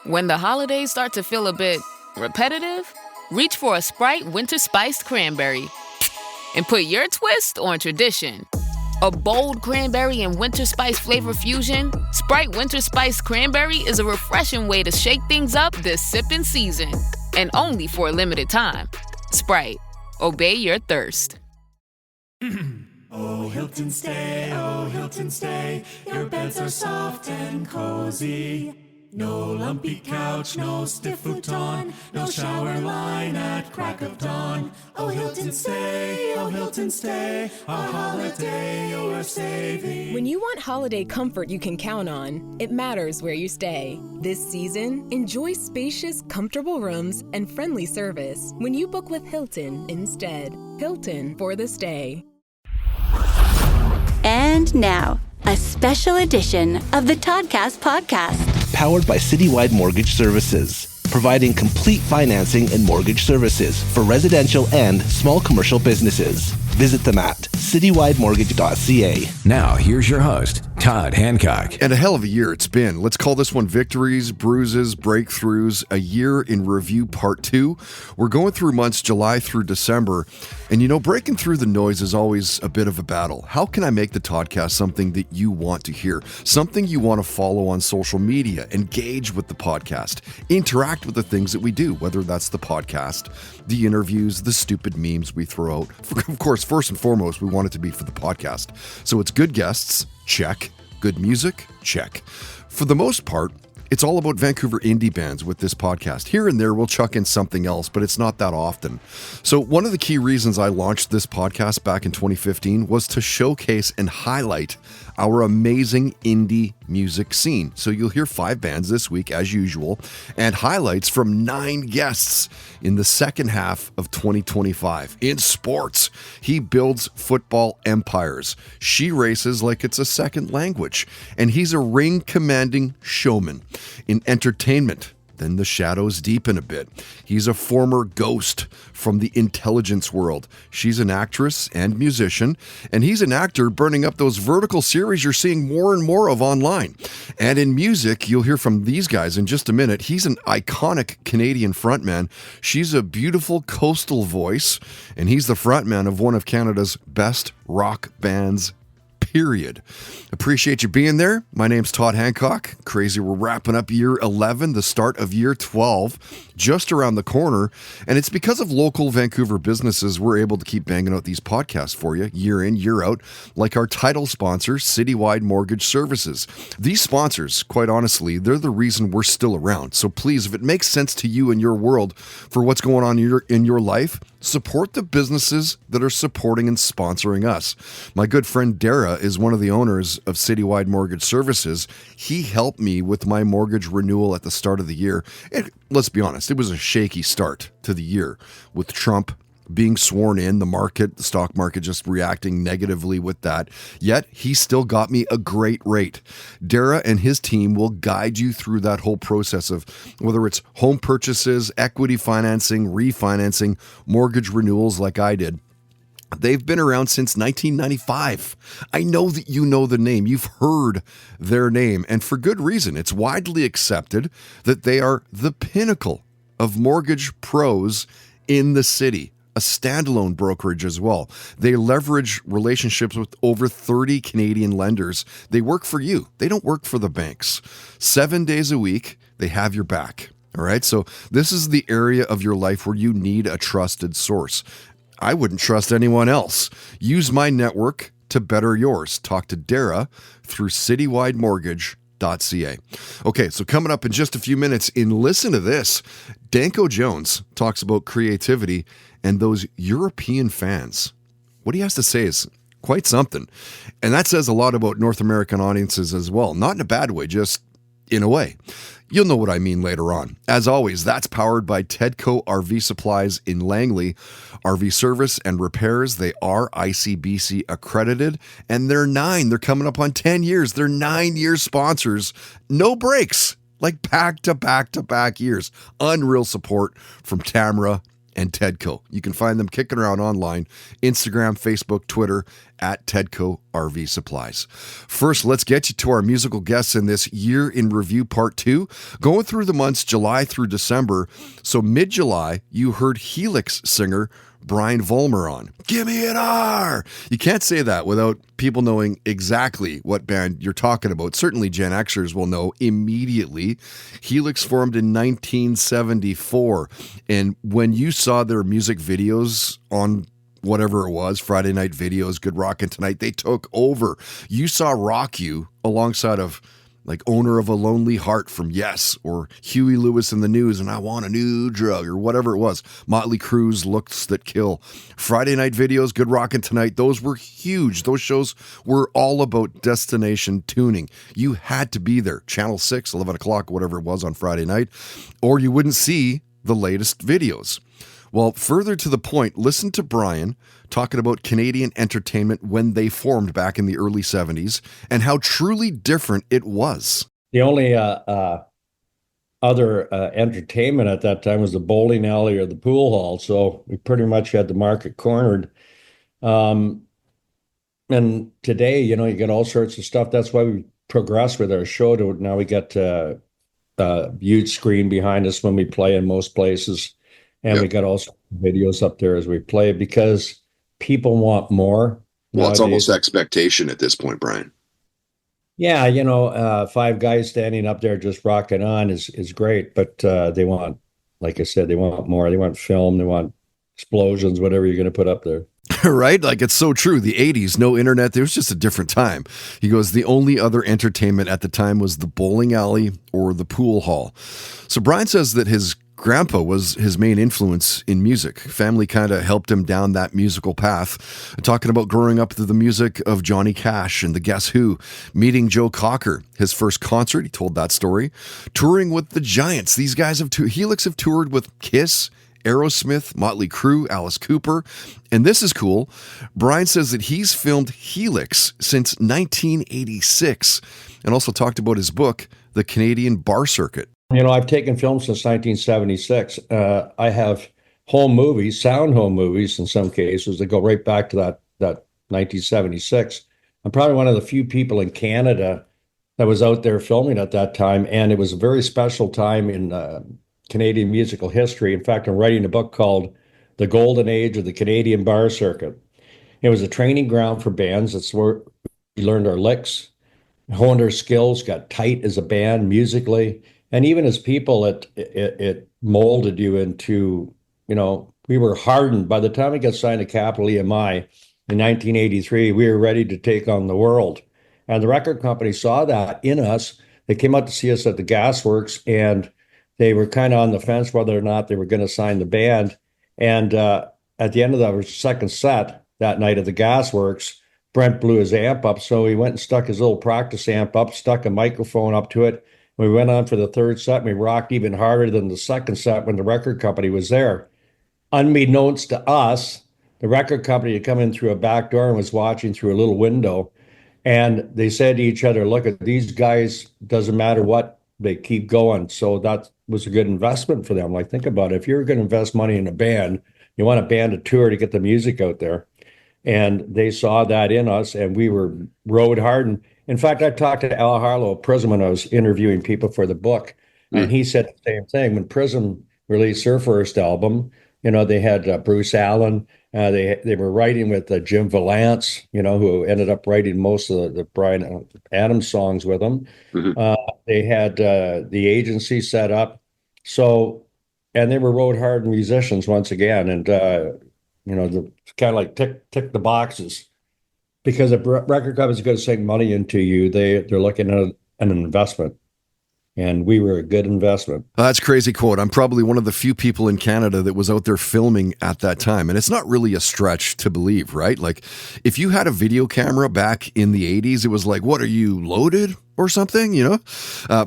When the holidays start to feel a bit repetitive, reach for a Sprite Winter Spiced Cranberry and put your twist on tradition. A bold cranberry and winter spice flavor fusion, Sprite Winter Spiced Cranberry is a refreshing way to shake things up this sipping season. And only for a limited time. Sprite. Obey your thirst. Oh, Hilton stay, your beds are soft and cozy. No lumpy couch, no stiff futon, no shower line at crack of dawn. Oh, Hilton stay, a holiday you're saving. When you want holiday comfort you can count on, it matters where you stay. This season, enjoy spacious, comfortable rooms and friendly service when you book with Hilton instead. Hilton for the stay. And now, a special edition of the Toddcast podcast. Powered by Citywide Mortgage Services, providing complete financing and mortgage services for residential and small commercial businesses. Visit them at citywidemortgage.ca. Now, here's your host, Todd Hancock. And a hell of a year it's been. Let's call this one Victories, Bruises, Breakthroughs, a year in review, Part 2. We're going through months July through December. And you know, breaking through the noise is always a bit of a battle. How can I make the Toddcast something that you want to hear? Something you want to follow on social media, engage with the podcast, interact with the things that we do, whether that's the podcast, the interviews, the stupid memes we throw out. Of course, first and foremost, we want it to be for the podcast. So it's good guests, check. Good music, check. For the most part, it's all about Vancouver indie bands with this podcast. Here and there, we'll chuck in something else, but it's not that often. So one of the key reasons I launched this podcast back in 2015 was to showcase and highlight our amazing indie music scene. So you'll hear 5 bands this week, as usual, and highlights from 9 guests in the second half of 2025. In sports, he builds football empires. She races like it's a second language, and he's a ring-commanding showman. In entertainment, then the shadows deepen a bit. He's a former ghost from the intelligence world. She's an actress and musician, and he's an actor burning up those vertical series you're seeing more and more of online. And in music, you'll hear from these guys in just a minute. He's an iconic Canadian frontman. She's a beautiful coastal voice, and he's the frontman of one of Canada's best rock bands, period. Appreciate you being there. My name's Todd Hancock. Crazy, we're wrapping up year 11, the start of year 12, just around the corner. And it's because of local Vancouver businesses we're able to keep banging out these podcasts for you year in, year out, like our title sponsor, Citywide Mortgage Services. These sponsors, quite honestly, they're the reason we're still around. So please, if it makes sense to you in your world for what's going on in your life, support the businesses that are supporting and sponsoring us. My good friend Dara is one of the owners of Citywide Mortgage Services. He helped me with my mortgage renewal at the start of the year. And let's be honest, it was a shaky start to the year with Trump being sworn in, the stock market just reacting negatively with that. Yet he still got me a great rate. Dara and his team will guide you through that whole process of whether it's home purchases, equity financing, refinancing, mortgage renewals like I did. They've been around since 1995. I know that you know the name. You've heard their name, and for good reason. It's widely accepted that they are the pinnacle of mortgage pros in the city. A standalone brokerage as well. They leverage relationships with over 30 Canadian lenders. They work for you. They don't work for the banks. 7 days a week, they have your back. All right. So this is the area of your life where you need a trusted source. I wouldn't trust anyone else. Use my network to better yours. Talk to Dara through citywidemortgage.ca. Okay, so coming up in just a few minutes in Listen to This, Danko Jones talks about creativity and those European fans. What he has to say is quite something. And that says a lot about North American audiences as well. Not in a bad way, just in a way. You'll know what I mean later on. As always, that's powered by Tedco RV Supplies in Langley. RV service and repairs, they are ICBC accredited, and they're coming up on 10 years. They're 9-year sponsors. No breaks, like back-to-back-to-back years. Unreal support from Tamara and Tedco. You can find them kicking around online, Instagram, Facebook, Twitter, at Tedco RV Supplies. First, let's get you to our musical guests in this Year in Review Part 2, going through the months July through December. So mid-July, you heard Helix singer Brian Vollmer on Give Me an R. You can't say that without people knowing exactly what band you're talking about. Certainly Gen Xers will know immediately. Helix formed in 1974. And when you saw their music videos on whatever it was, Friday Night Videos, Good Rockin' Tonight, they took over. You saw Rock You alongside of like Owner of a Lonely Heart from Yes, or Huey Lewis and the News and I Want a New Drug, or whatever it was. Motley Crue's Looks That Kill. Friday Night Videos, Good Rockin' Tonight, those were huge. Those shows were all about destination tuning. You had to be there. Channel 6, 11 o'clock, whatever it was on Friday night, or you wouldn't see the latest videos. Well, further to the point, listen to Brian talking about Canadian entertainment when they formed back in the early 70s and how truly different it was. The only other entertainment at that time was the bowling alley or the pool hall. So we pretty much had the market cornered. And today, you get all sorts of stuff. That's why we progressed with our show. Now we got a huge screen behind us when we play in most places. And we got also videos up there as we play because people want more. Well, nowadays. It's almost expectation at this point, Brian. Yeah, 5 guys standing up there just rocking on is great, but they want, like I said, they want more. They want film, they want explosions, whatever you're going to put up there. Right? Like, it's so true. The 80s, no internet. There was just a different time. He goes, the only other entertainment at the time was the bowling alley or the pool hall. So Brian says that his grandpa was his main influence in music. Family kind of helped him down that musical path. Talking about growing up to the music of Johnny Cash and the Guess Who, meeting Joe Cocker, his first concert, he told that story. Touring with the Giants. These guys Helix have toured with Kiss, Aerosmith, Motley Crue, Alice Cooper. And this is cool. Brian says that he's filmed Helix since 1986 and also talked about his book, The Canadian Bar Circuit. I've taken film since 1976. I have home movies, sound home movies in some cases that go right back to that 1976. I'm probably one of the few people in Canada that was out there filming at that time, and it was a very special time in Canadian musical history. In fact, I'm writing a book called The Golden Age of the Canadian Bar Circuit. It was a training ground for bands. That's where we learned our licks, honed our skills, got tight as a band musically. And even as people, it molded you into, we were hardened. By the time we got signed to Capital EMI in 1983, we were ready to take on the world. And the record company saw that in us. They came out to see us at the Gasworks, and they were kind of on the fence whether or not they were going to sign the band. And at the end of the second set that night at the Gasworks, Brent blew his amp up. So he went and stuck his little practice amp up, stuck a microphone up to it. We went on for the third set, and we rocked even harder than the second set when the record company was there. Unbeknownst to us, the record company had come in through a back door and was watching through a little window. And they said to each other, look, at these guys, doesn't matter what, they keep going. So that was a good investment for them. Like, think about it. If you're going to invest money in a band, you want a band to tour to get the music out there. And they saw that in us, and we were rode hard. And in fact, I talked to Al Harlow of Prism when I was interviewing people for the book, and he said the same thing. When Prism released their first album, they had Bruce Allen. They were writing with Jim Valance, who ended up writing most of the Bryan Adams songs with them. Mm-hmm. They had the agency set up. So, and they were rode hard musicians once again. And, the kind of like tick the boxes. Because if record companies are going to sink money into you, they're looking at an investment. And we were a good investment. That's a crazy quote. I'm probably one of the few people in Canada that was out there filming at that time. And it's not really a stretch to believe, right? Like, if you had a video camera back in the 80s, it was like, what, are you loaded or something?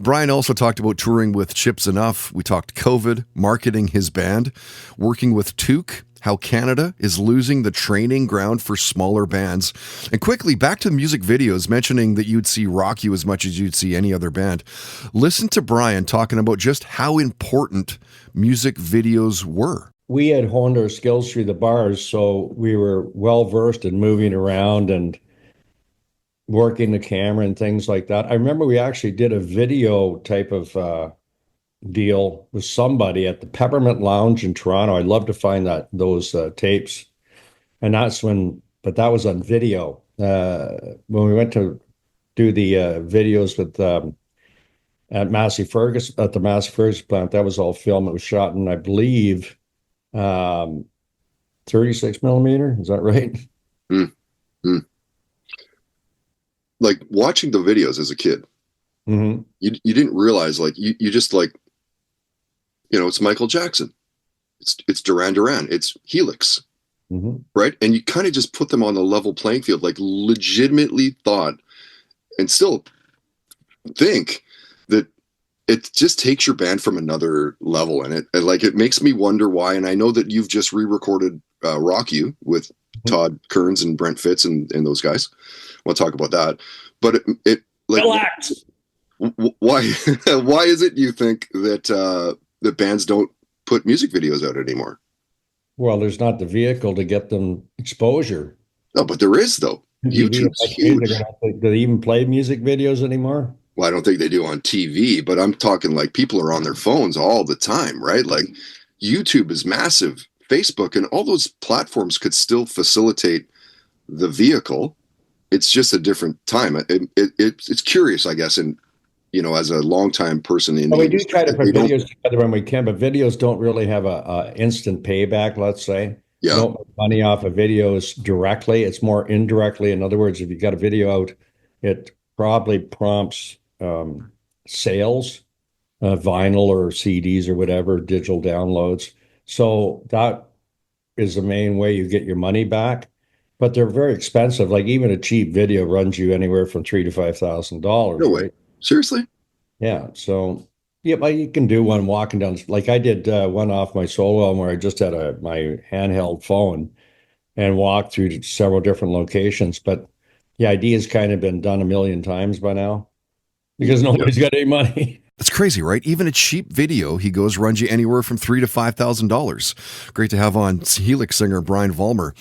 Brian also talked about touring with Chips Enough. We talked COVID, marketing his band, working with Took, how Canada is losing the training ground for smaller bands. And quickly, back to music videos, mentioning that you'd see Rock You as much as you'd see any other band. Listen to Brian talking about just how important music videos were. we had honed our skills through the bars, so we were well versed in moving around and working the camera and things like that. I remember we actually did a video type of deal with somebody at the Peppermint Lounge in Toronto. I'd love to find those tapes. And but that was on video. When we went to do the videos with at the Massey Ferguson plant, that was all film. It was shot in, I believe, 36 millimeter. Is that right? Mm-hmm. Like watching the videos as a kid, you didn't realize, like, you just like, it's Michael Jackson, it's Duran Duran, it's Helix, right? And you kind of just put them on the level playing field, like legitimately thought and still think that it just takes your band from another level. And it makes me wonder why. And I know that you've just re-recorded Rock You with Todd Kearns and Brent Fitz and those guys. We'll talk about that, but it like, relax. Why is it you think that that bands don't put music videos out anymore? Well, there's not the vehicle to get them exposure. No, but there is, though. YouTube's huge. Do they even play music videos anymore? Well, I don't think they do on TV, but I'm talking like people are on their phones all the time, right? Like YouTube is massive, Facebook and all those platforms could still facilitate the vehicle. It's just a different time. It's curious, I guess, and as a longtime person in we do try to put videos together when we can, but videos don't really have a instant payback, let's say. Yeah. You don't make money off of videos directly. It's more indirectly. In other words, if you got a video out, it probably prompts sales, vinyl or CDs or whatever, digital downloads. So that is the main way you get your money back. But they're very expensive. Like even a cheap video runs you anywhere from $3,000 to $5,000. No way. Right? Seriously? Yeah. So yeah, but you can do one walking down. Like I did one off my solo album where I just had my handheld phone and walked through several different locations. But the idea has kind of been done a million times by now because nobody's got any money. That's crazy, right? Even a cheap video, he goes, runs you anywhere from $3,000 to $5,000. Great to have on Helix singer Brian Vollmer.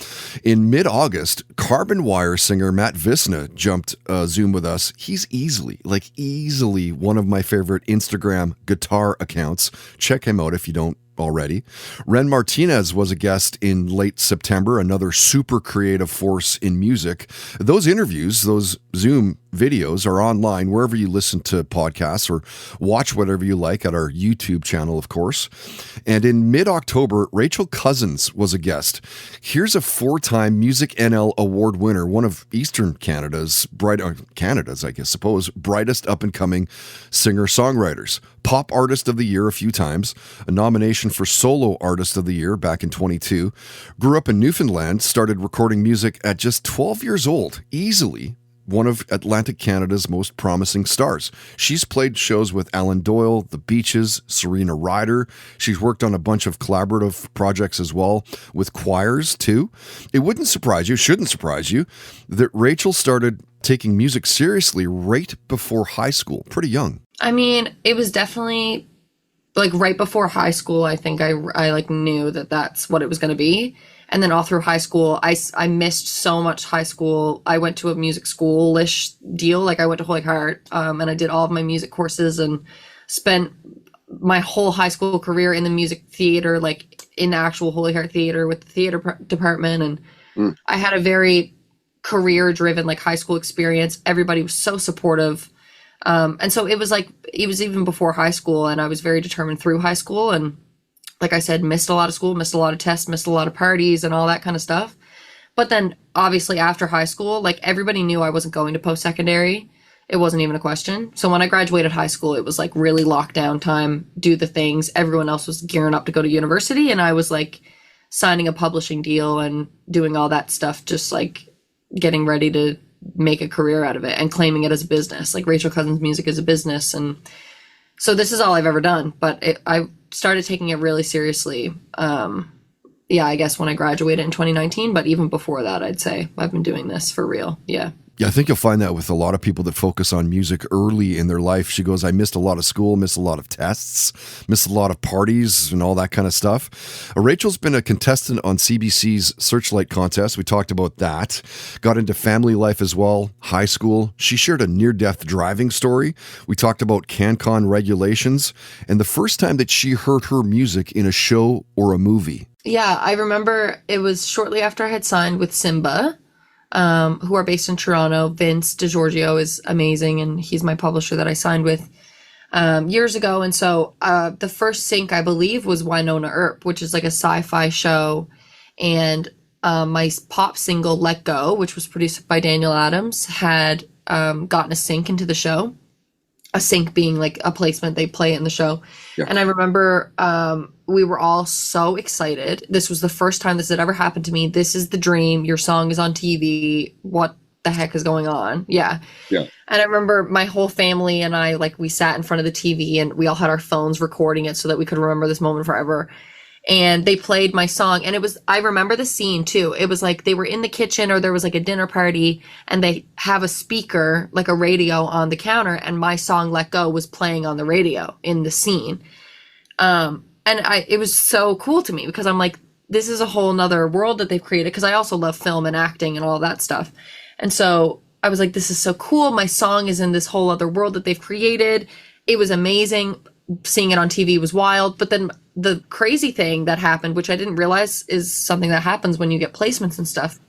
In mid-August, Carbon Wire singer Matt Visna jumped Zoom with us. He's easily one of my favorite Instagram guitar accounts. Check him out if you don't already. Ren Martinez was a guest in late September, another super creative force in music. Those interviews, those Zoom videos are online wherever you listen to podcasts or watch whatever you like at our YouTube channel, of course. And in mid-October, Rachel Cousins was a guest. Here's a 4-time Music NL Award winner, one of Eastern Canada's brightest up-and-coming singer-songwriters. Pop Artist of the Year a few times, a nomination for Solo Artist of the Year back in 22. Grew up in Newfoundland, started recording music at just 12 years old, easily one of Atlantic Canada's most promising stars. She's played shows with Alan Doyle, The Beaches, Serena Ryder. She's worked on a bunch of collaborative projects as well with choirs too. It shouldn't surprise you, that Rachel started taking music seriously right before high school, pretty young. I mean, it was definitely like right before high school. I think I like knew that that's what it was going to be. And then all through high school, I missed so much high school. I went to a music school-ish deal. Like I went to Holy Heart and I did all of my music courses and spent my whole high school career in the music theater, like in actual Holy Heart Theater with the theater department. And I had a very career-driven like high school experience. Everybody was so supportive. And so it was even before high school, and I was very determined through high school. And like I said, missed a lot of school, missed a lot of tests, missed a lot of parties and all that kind of stuff. But then obviously after high school, like everybody knew I wasn't going to post-secondary. It wasn't even a question. So when I graduated high school, it was like really lockdown time, do the things. Everyone else was gearing up to go to university. And I was like signing a publishing deal and doing all that stuff, just like getting ready to make a career out of it and claiming it as a business. Like Rachel Cousins Music is a business. And so this is all I've ever done. But I started taking it really seriously. I guess when I graduated in 2019, but even before that, I'd say I've been doing this for real. Yeah. Yeah, I think you'll find that with a lot of people that focus on music early in their life. She goes, I missed a lot of school, missed a lot of tests, missed a lot of parties and all that kind of stuff. Rachel's been a contestant on CBC's Searchlight contest. We talked about that. Got into family life as well, high school. She shared a near-death driving story. We talked about CanCon regulations and the first time that she heard her music in a show or a movie. Yeah, I remember it was shortly after I had signed with Simba, who are based in Toronto. Vince DiGiorgio is amazing, and he's my publisher that I signed with years ago. And so the first sync, I believe, was Winona Earp, which is like a sci-fi show. And my pop single, Let Go, which was produced by Daniel Adams, had gotten a sync into the show. A sync being like a placement they play in the show. Yeah. And I remember we were all so excited. This was the first time this had ever happened to me. This is the dream. Your song is on TV. What the heck is going on? Yeah. And I remember my whole family and I, like, we sat in front of the TV and we all had our phones recording it so that we could remember this moment forever. And they played my song, and I remember the scene too. It was like they were in the kitchen, or there was like a dinner party, and they have a speaker, like a radio on the counter, and my song Let Go was playing on the radio in the scene. And it was so cool to me because I'm like, this is a whole nother world that they've created, because I also love film and acting and all that stuff. And so I was like, this is so cool. My song is in this whole other world that they've created. It was amazing. Seeing it on TV was wild. But then the crazy thing that happened, which I didn't realize is something that happens when you get placements and stuff,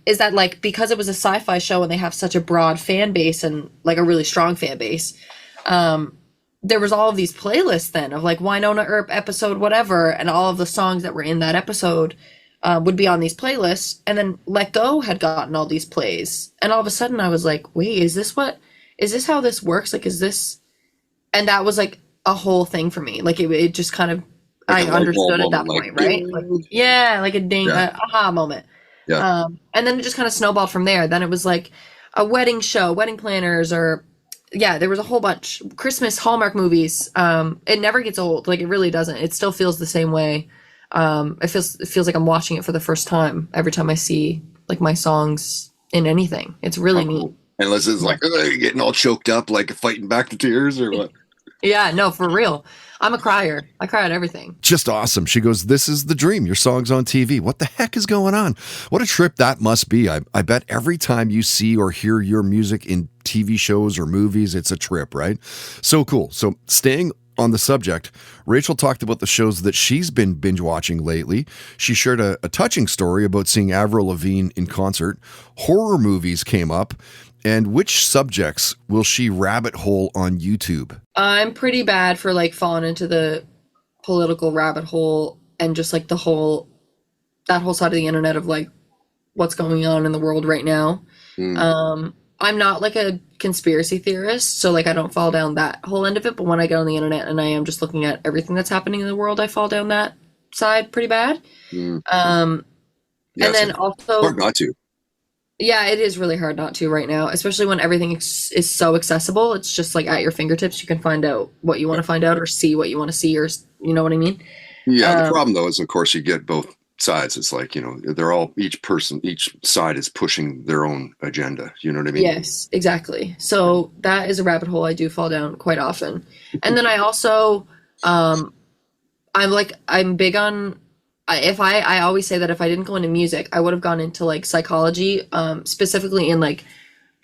is that, like, because it was a sci-fi show and they have such a broad fan base and like a really strong fan base, there was all of these playlists then of like Winona Earp episode whatever, and all of the songs that were in that episode would be on these playlists. And then Let Go had gotten all these plays, and all of a sudden I was like, wait, is this how this works? Like, is this? And that was like a whole thing for me. Like it just kind of, like I understood at that point, right? Like, yeah, like a ding, aha moment. Yeah. And then it just kind of snowballed from there. Then it was like a wedding show, wedding planners, or there was a whole bunch. Christmas Hallmark movies. It never gets old. Like, it really doesn't. It still feels the same way. It feels like I'm watching it for the first time every time I see like my songs in anything. It's really neat. Unless it's like getting all choked up, like fighting back the tears or what. Yeah, no, for real. I'm a crier. I cry at everything. Just awesome. She goes, this is the dream. Your song's on TV. What the heck is going on? What a trip that must be. I bet every time you see or hear your music in TV shows or movies, it's a trip, right? So cool. So staying on the subject, Rachel talked about the shows that she's been binge watching lately. She shared a touching story about seeing Avril Lavigne in concert. Horror movies came up. And which subjects will she rabbit hole on YouTube? I'm pretty bad for like falling into the political rabbit hole and just like that whole side of the internet of like what's going on in the world right now. I'm not like a conspiracy theorist, so like I don't fall down that whole end of it. But when I get on the internet and I am just looking at everything that's happening in the world, I fall down that side pretty bad. And then also hard not to. Yeah, it is really hard not to right now, especially when everything is so accessible. It's just like at your fingertips. You can find out what you want to find out or see what you want to see, or you know what I mean? Yeah, the problem though is, of course, you get both sides. It's like, they're all, each side is pushing their own agenda. You know what I mean? Yes, exactly. So that is a rabbit hole I do fall down quite often. And then I also, I'm big on, I always say that if I didn't go into music, I would have gone into like psychology, specifically in like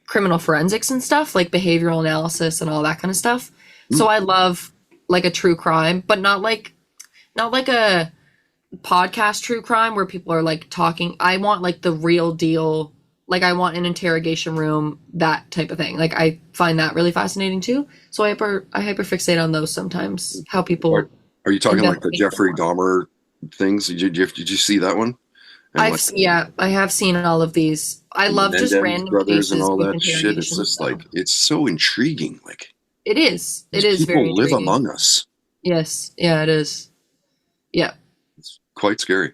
criminal forensics and stuff, like behavioral analysis and all that kind of stuff. So I love like a true crime, but not like a podcast true crime where people are like talking. I want like the real deal. Like I want an interrogation room, that type of thing. Like I find that really fascinating too. So I hyperfixate on those sometimes. How people are you talking like the Jeffrey Dahmer things? Did you see that one? I have seen all of these. I love just random brothers cases and all that shit. It's just like, it's so intriguing. Like it is. It is very people live intriguing. among us. Yes. Yeah, it is. Yeah. It's quite scary.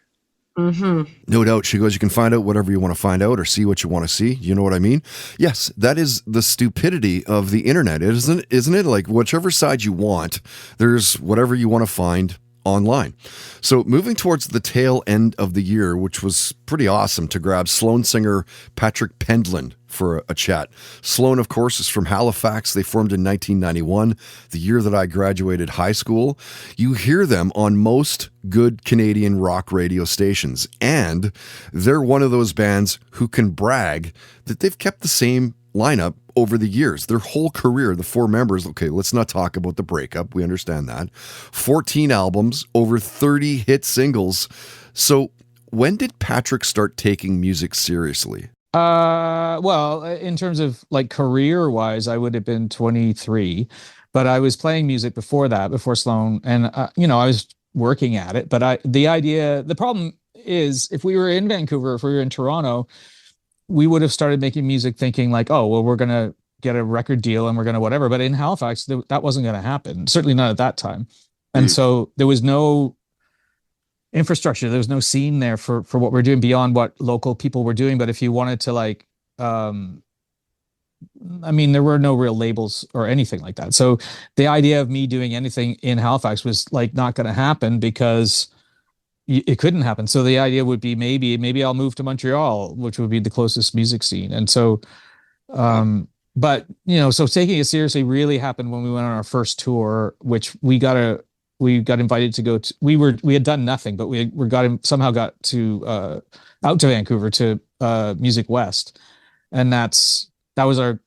Mm-hmm. No doubt. She goes, you can find out whatever you want to find out or see what you want to see. You know what I mean? Yes, that is the stupidity of the internet, isn't it? Like whichever side you want, there's whatever you want to find online. So moving towards the tail end of the year, which was pretty awesome to grab Sloan singer Patrick Pendleton for a chat. Sloan, of course, is from Halifax. They formed in 1991, the year that I graduated high school. You hear them on most good Canadian rock radio stations, and they're one of those bands who can brag that they've kept the same lineup over the years, their whole career. The four members, okay, let's not talk about the breakup. We understand that. 14 albums, over 30 hit singles. So when did Patrick start taking music seriously? Well, in terms of like career wise, I would have been 23, but I was playing music before that, before Sloan, and I was working at it. But the problem is, if we were in Vancouver, if we were in Toronto, we would have started making music thinking like, oh, well, we're going to get a record deal and we're going to whatever. But in Halifax, that wasn't going to happen. Certainly not at that time. And so there was no infrastructure. There was no scene there for what we're doing beyond what local people were doing. But if you wanted to there were no real labels or anything like that. So the idea of me doing anything in Halifax was like not going to happen because it couldn't happen. So the idea would be maybe I'll move to Montreal, which would be the closest music scene. And so, but so taking it seriously really happened when we went on our first tour, which we got invited to go to. We had done nothing, but we somehow got to out to Vancouver to Music West, and that was our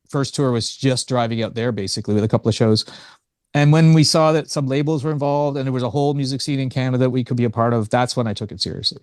first tour. Was just driving out there basically with a couple of shows. And when we saw that some labels were involved and there was a whole music scene in Canada that we could be a part of, that's when I took it seriously.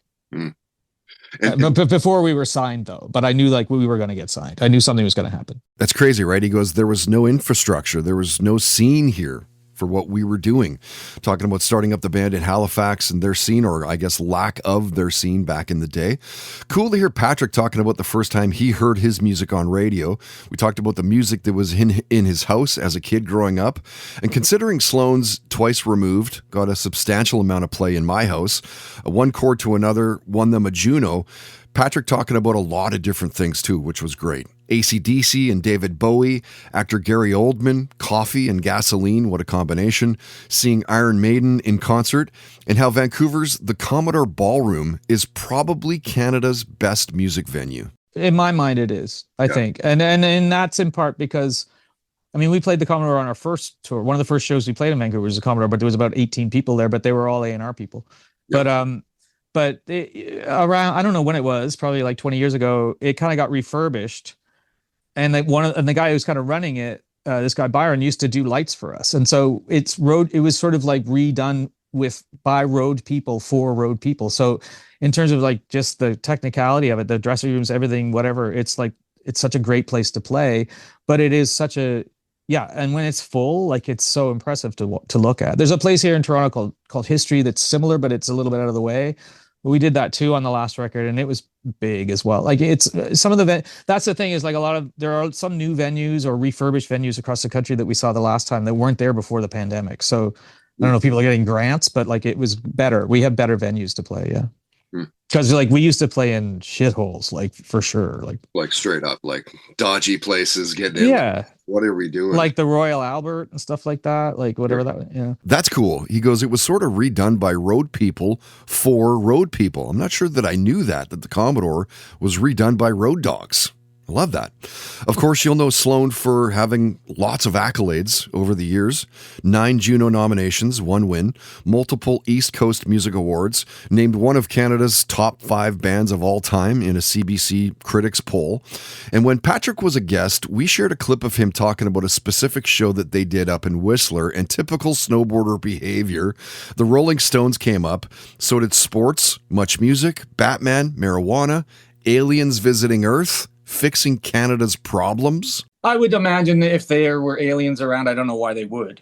But before we were signed, though, but I knew like we were going to get signed. I knew something was going to happen. That's crazy, right? He goes, there was no infrastructure. There was no scene here for what we were doing. Talking about starting up the band in Halifax and their scene, or I guess lack of their scene back in the day. Cool to hear Patrick talking about the first time he heard his music on radio. We talked about the music that was in his house as a kid growing up. And considering Sloan's twice removed, got a substantial amount of play in my house, one chord to another, won them a Juno. Patrick talking about a lot of different things too, which was great. AC/DC and David Bowie, actor Gary Oldman, coffee and gasoline, what a combination. Seeing Iron Maiden in concert, and how Vancouver's The Commodore Ballroom is probably Canada's best music venue. In my mind, it is, I think. And that's in part because, we played the Commodore on our first tour. One of the first shows we played in Vancouver was the Commodore, but there was about 18 people there, but they were all A&R people. Yeah. But around, I don't know when it was, probably like 20 years ago, it kind of got refurbished. And the guy who's kind of running it, this guy Byron, used to do lights for us. And so it was sort of like redone by road people for road people. So in terms of like just the technicality of it, the dressing rooms, everything, whatever, it's such a great place to play. But it is and when it's full, like it's so impressive to look at. There's a place here in Toronto called History that's similar, but it's a little bit out of the way. We did that too on the last record, and it was big as well. Like it's some of that's the thing is like there are some new venues or refurbished venues across the country that we saw the last time that weren't there before the pandemic. So I don't know if people are getting grants, but like it was better. We have better venues to play. Yeah. Because like we used to play in shitholes, like for sure, like straight up, like dodgy places. Getting in. Yeah. What are we doing? Like the Royal Albert and stuff like that, like whatever that. Yeah. That's cool. He goes, it was sort of redone by road people for road people. I'm not sure that I knew that the Commodore was redone by road dogs. I love that. Of course, you'll know Sloan for having lots of accolades over the years. 9 Juno nominations, 1 win, multiple East Coast Music Awards, named one of Canada's top 5 bands of all time in a CBC Critics poll. And when Patrick was a guest, we shared a clip of him talking about a specific show that they did up in Whistler, and typical snowboarder behavior. The Rolling Stones came up, so did sports, much music, Batman, marijuana, aliens visiting Earth, fixing Canada's problems. I would imagine that if there were aliens around, I don't know why they would.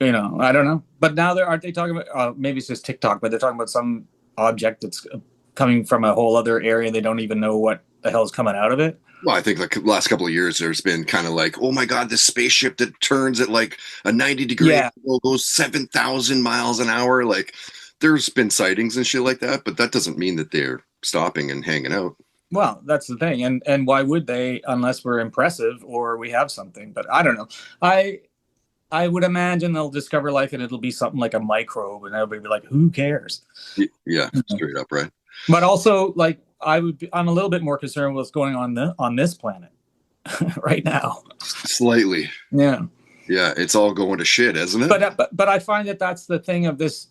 I don't know. But now aren't they talking about, maybe it's just TikTok, but they're talking about some object that's coming from a whole other area and they don't even know what the hell's coming out of it. Well, I think like the last couple of years, there's been kind of like, oh my God, this spaceship that turns at like a 90-degree angle goes 7,000 miles an hour. Like there's been sightings and shit like that, but that doesn't mean that they're stopping and hanging out. Well, that's the thing. And why would they, unless we're impressive or we have something? But I don't know. I would imagine they'll discover life and it'll be something like a microbe and everybody be like, who cares? Yeah, straight up, right? But also, like, I'm a little bit more concerned with what's going on this planet right now. Slightly. Yeah. Yeah, it's all going to shit, isn't it? But I find that that's the thing of this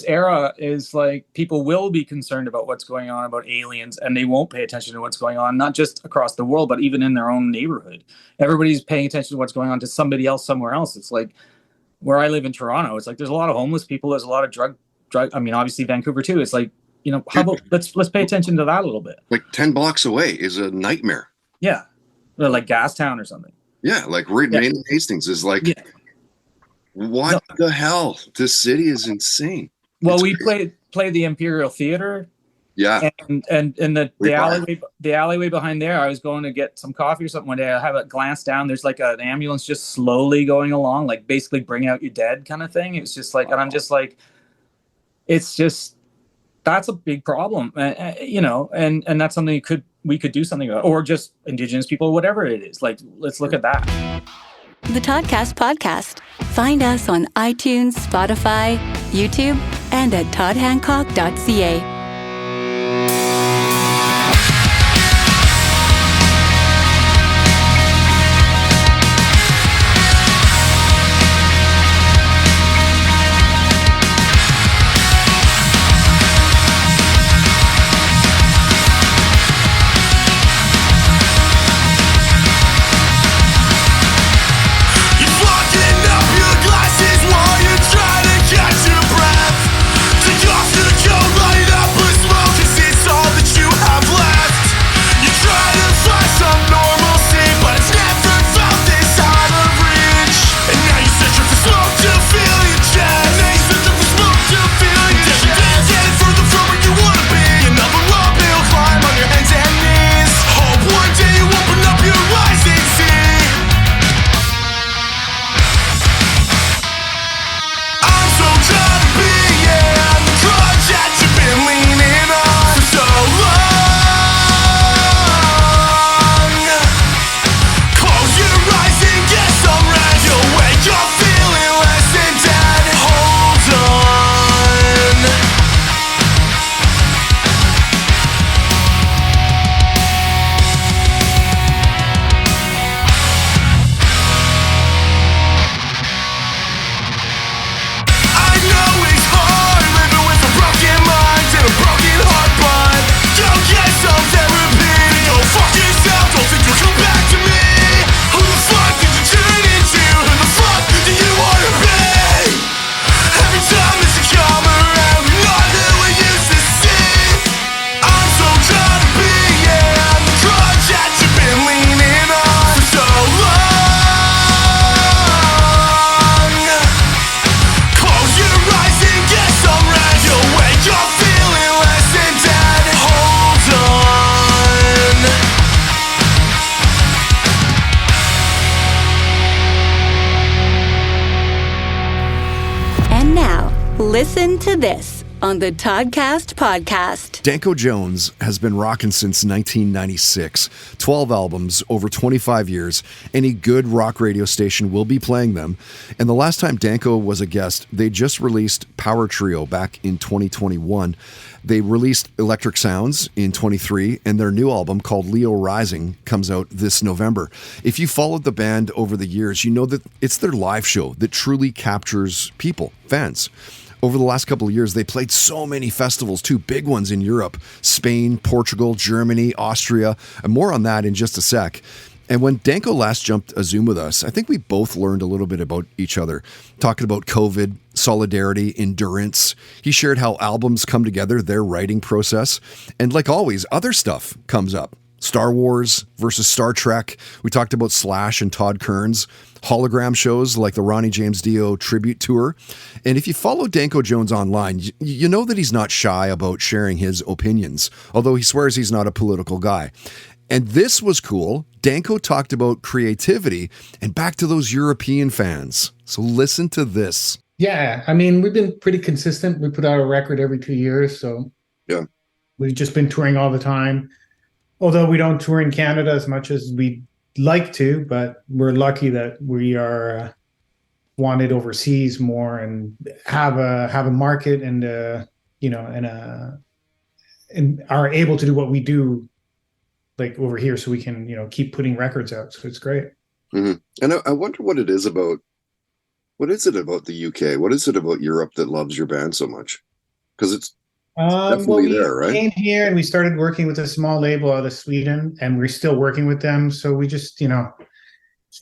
era is like people will be concerned about what's going on about aliens, and they won't pay attention to what's going on, not just across the world, but even in their own neighborhood. Everybody's paying attention to what's going on to somebody else somewhere else. It's like where I live in Toronto, it's like there's a lot of homeless people, there's a lot of drug. I mean, obviously Vancouver too. It's like, how about let's pay attention to that a little bit. Like 10 blocks away is a nightmare. Yeah. Or like Gastown or something. Yeah, like Main and Hastings is like, what the hell? This city is insane. Well, we played the Imperial Theater. Yeah. And the alleyway behind there, I was going to get some coffee or something one day. I have a glance down. There's like an ambulance just slowly going along, like basically bring out your dead kind of thing. It's just like, and I'm just like, it's just, that's a big problem, and that's something we could do something about, or just Indigenous people, whatever it is. Like, let's look at that. The Toddcast Podcast. Find us on iTunes, Spotify, YouTube, and at toddhancock.ca. Listen to this on the Toddcast Podcast. Danko Jones has been rocking since 1996. 12 albums, over 25 years. Any good rock radio station will be playing them. And the last time Danko was a guest, they just released Power Trio back in 2021. They released Electric Sounds in 23, and their new album called Leo Rising comes out this November. If you followed the band over the years, you know that it's their live show that truly captures people, fans. Over the last couple of years, they played so many festivals, too, big ones in Europe, Spain, Portugal, Germany, Austria, and more on that in just a sec. And when Danko last jumped a Zoom with us, I think we both learned a little bit about each other, talking about COVID, solidarity, endurance. He shared how albums come together, their writing process, and like always, other stuff comes up. Star Wars versus Star Trek. We talked about Slash and Todd Kearns, hologram shows like the Ronnie James Dio tribute tour. And if you follow Danko Jones online, you know that he's not shy about sharing his opinions, although he swears he's not a political guy. And this was cool. Danko talked about creativity and back to those European fans. So listen to this. Yeah, I mean, we've been pretty consistent. We put out a record every 2 years. So yeah, we've just been touring all the time. Although we don't tour in Canada as much as we'd like to, but we're lucky that we are wanted overseas more and have a market and and are able to do what we do, like over here, so we can, keep putting records out. So it's great. Mm-hmm. And I wonder what it is about the UK? What is it about Europe that loves your band so much? Because it's definitely there, right? We came here and we started working with a small label out of Sweden, and we're still working with them. So we just,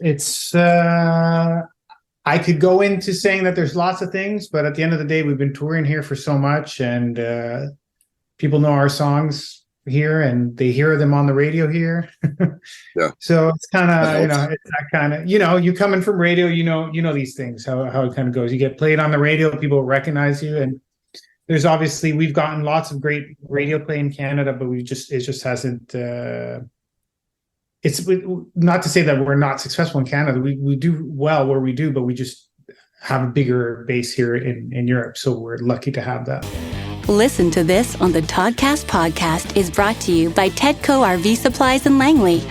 it's, I could go into saying that there's lots of things, but at the end of the day, we've been touring here for so much, and people know our songs here and they hear them on the radio here. Yeah. So it's kind of, it's that kind of, you coming from radio, these things, how it kind of goes. You get played on the radio, people recognize you. And there's obviously, we've gotten lots of great radio play in Canada, but it just hasn't, it's not to say that we're not successful in Canada. We do well where we do, but we just have a bigger base here in Europe. So we're lucky to have that. Listen to This on the Toddcast podcast is brought to you by Tedco RV Supplies in Langley,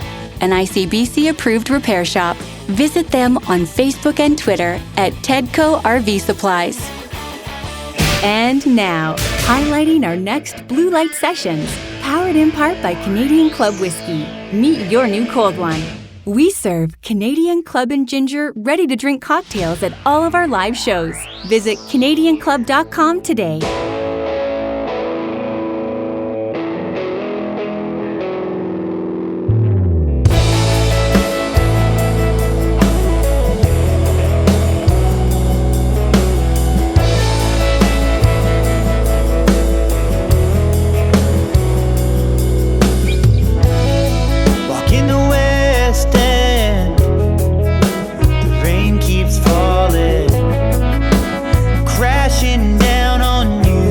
an ICBC approved repair shop. Visit them on Facebook and Twitter at Tedco RV Supplies. And now, highlighting our next Blue Light Sessions, powered in part by Canadian Club Whiskey. Meet your new cold one. We serve Canadian Club and Ginger ready-to-drink cocktails at all of our live shows. Visit CanadianClub.com today. Crashing down on you.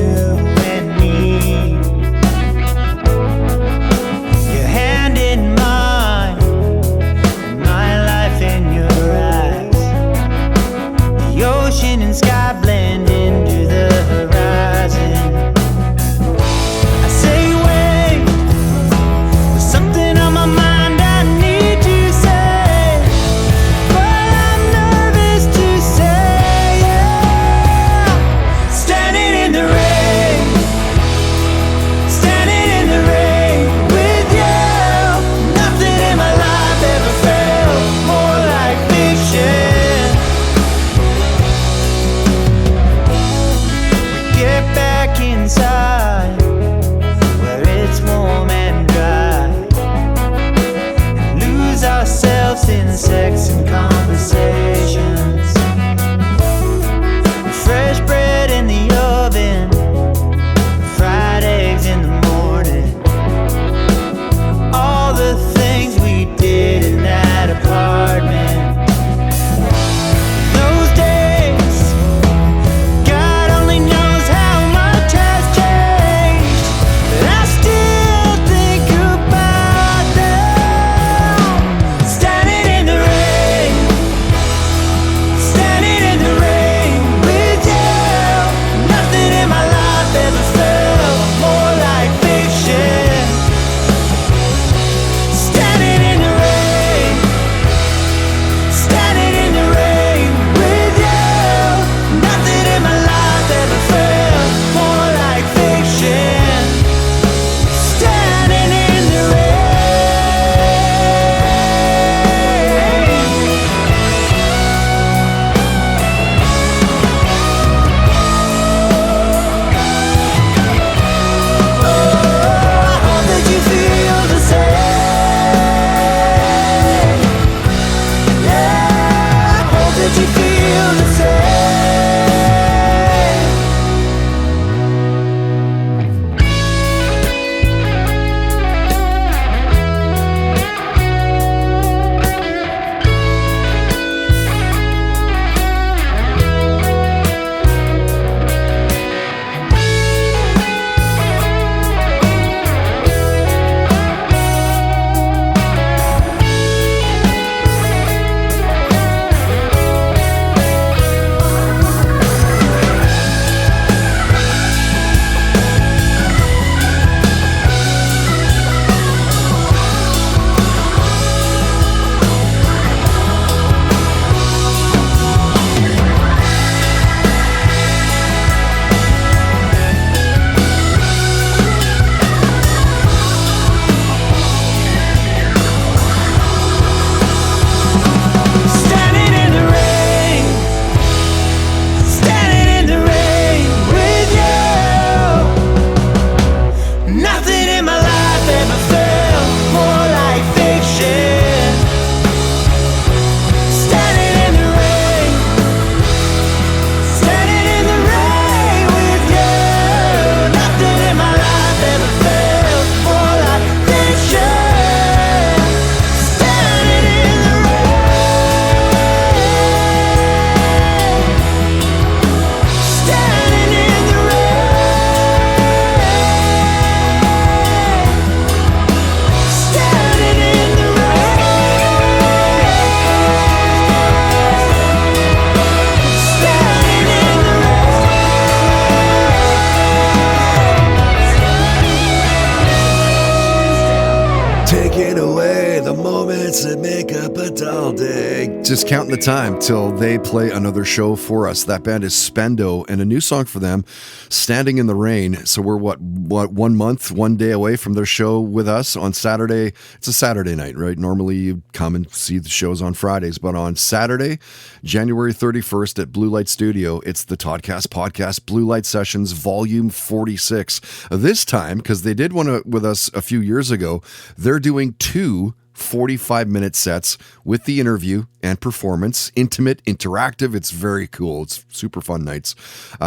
just counting the time till they play another show for us. That band is Spendo, and a new song for them, Standing in the Rain. So we're what 1 month, 1 day away from their show with us on Saturday. It's a Saturday night, right? Normally you come and see the shows on Fridays, but on Saturday, January 31st at Blue Light Studio, it's the Toddcast Podcast Blue Light Sessions Volume 46. This time, because they did one with us a few years ago, they're doing two 45-minute sets with the interview and performance. Intimate, interactive. It's very cool. It's super fun nights.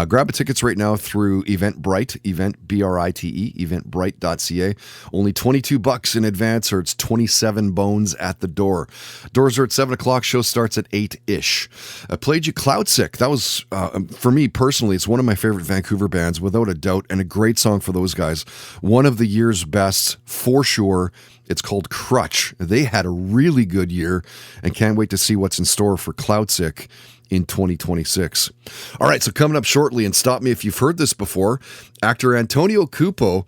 Grab tickets right now through Eventbrite, Brite, eventbrite.ca. Only $22 in advance, or it's 27 bones at the door. Doors are at 7 o'clock. Show starts at 8-ish. I played you Cloudsick. That was, for me personally, it's one of my favorite Vancouver bands, without a doubt, and a great song for those guys. One of the year's best, for sure. It's called Crutch. They had a really good year, and can't wait to see what's in store for Cloudsick in 2026. All right, so coming up shortly, and stop me if you've heard this before, actor Antonio Cupo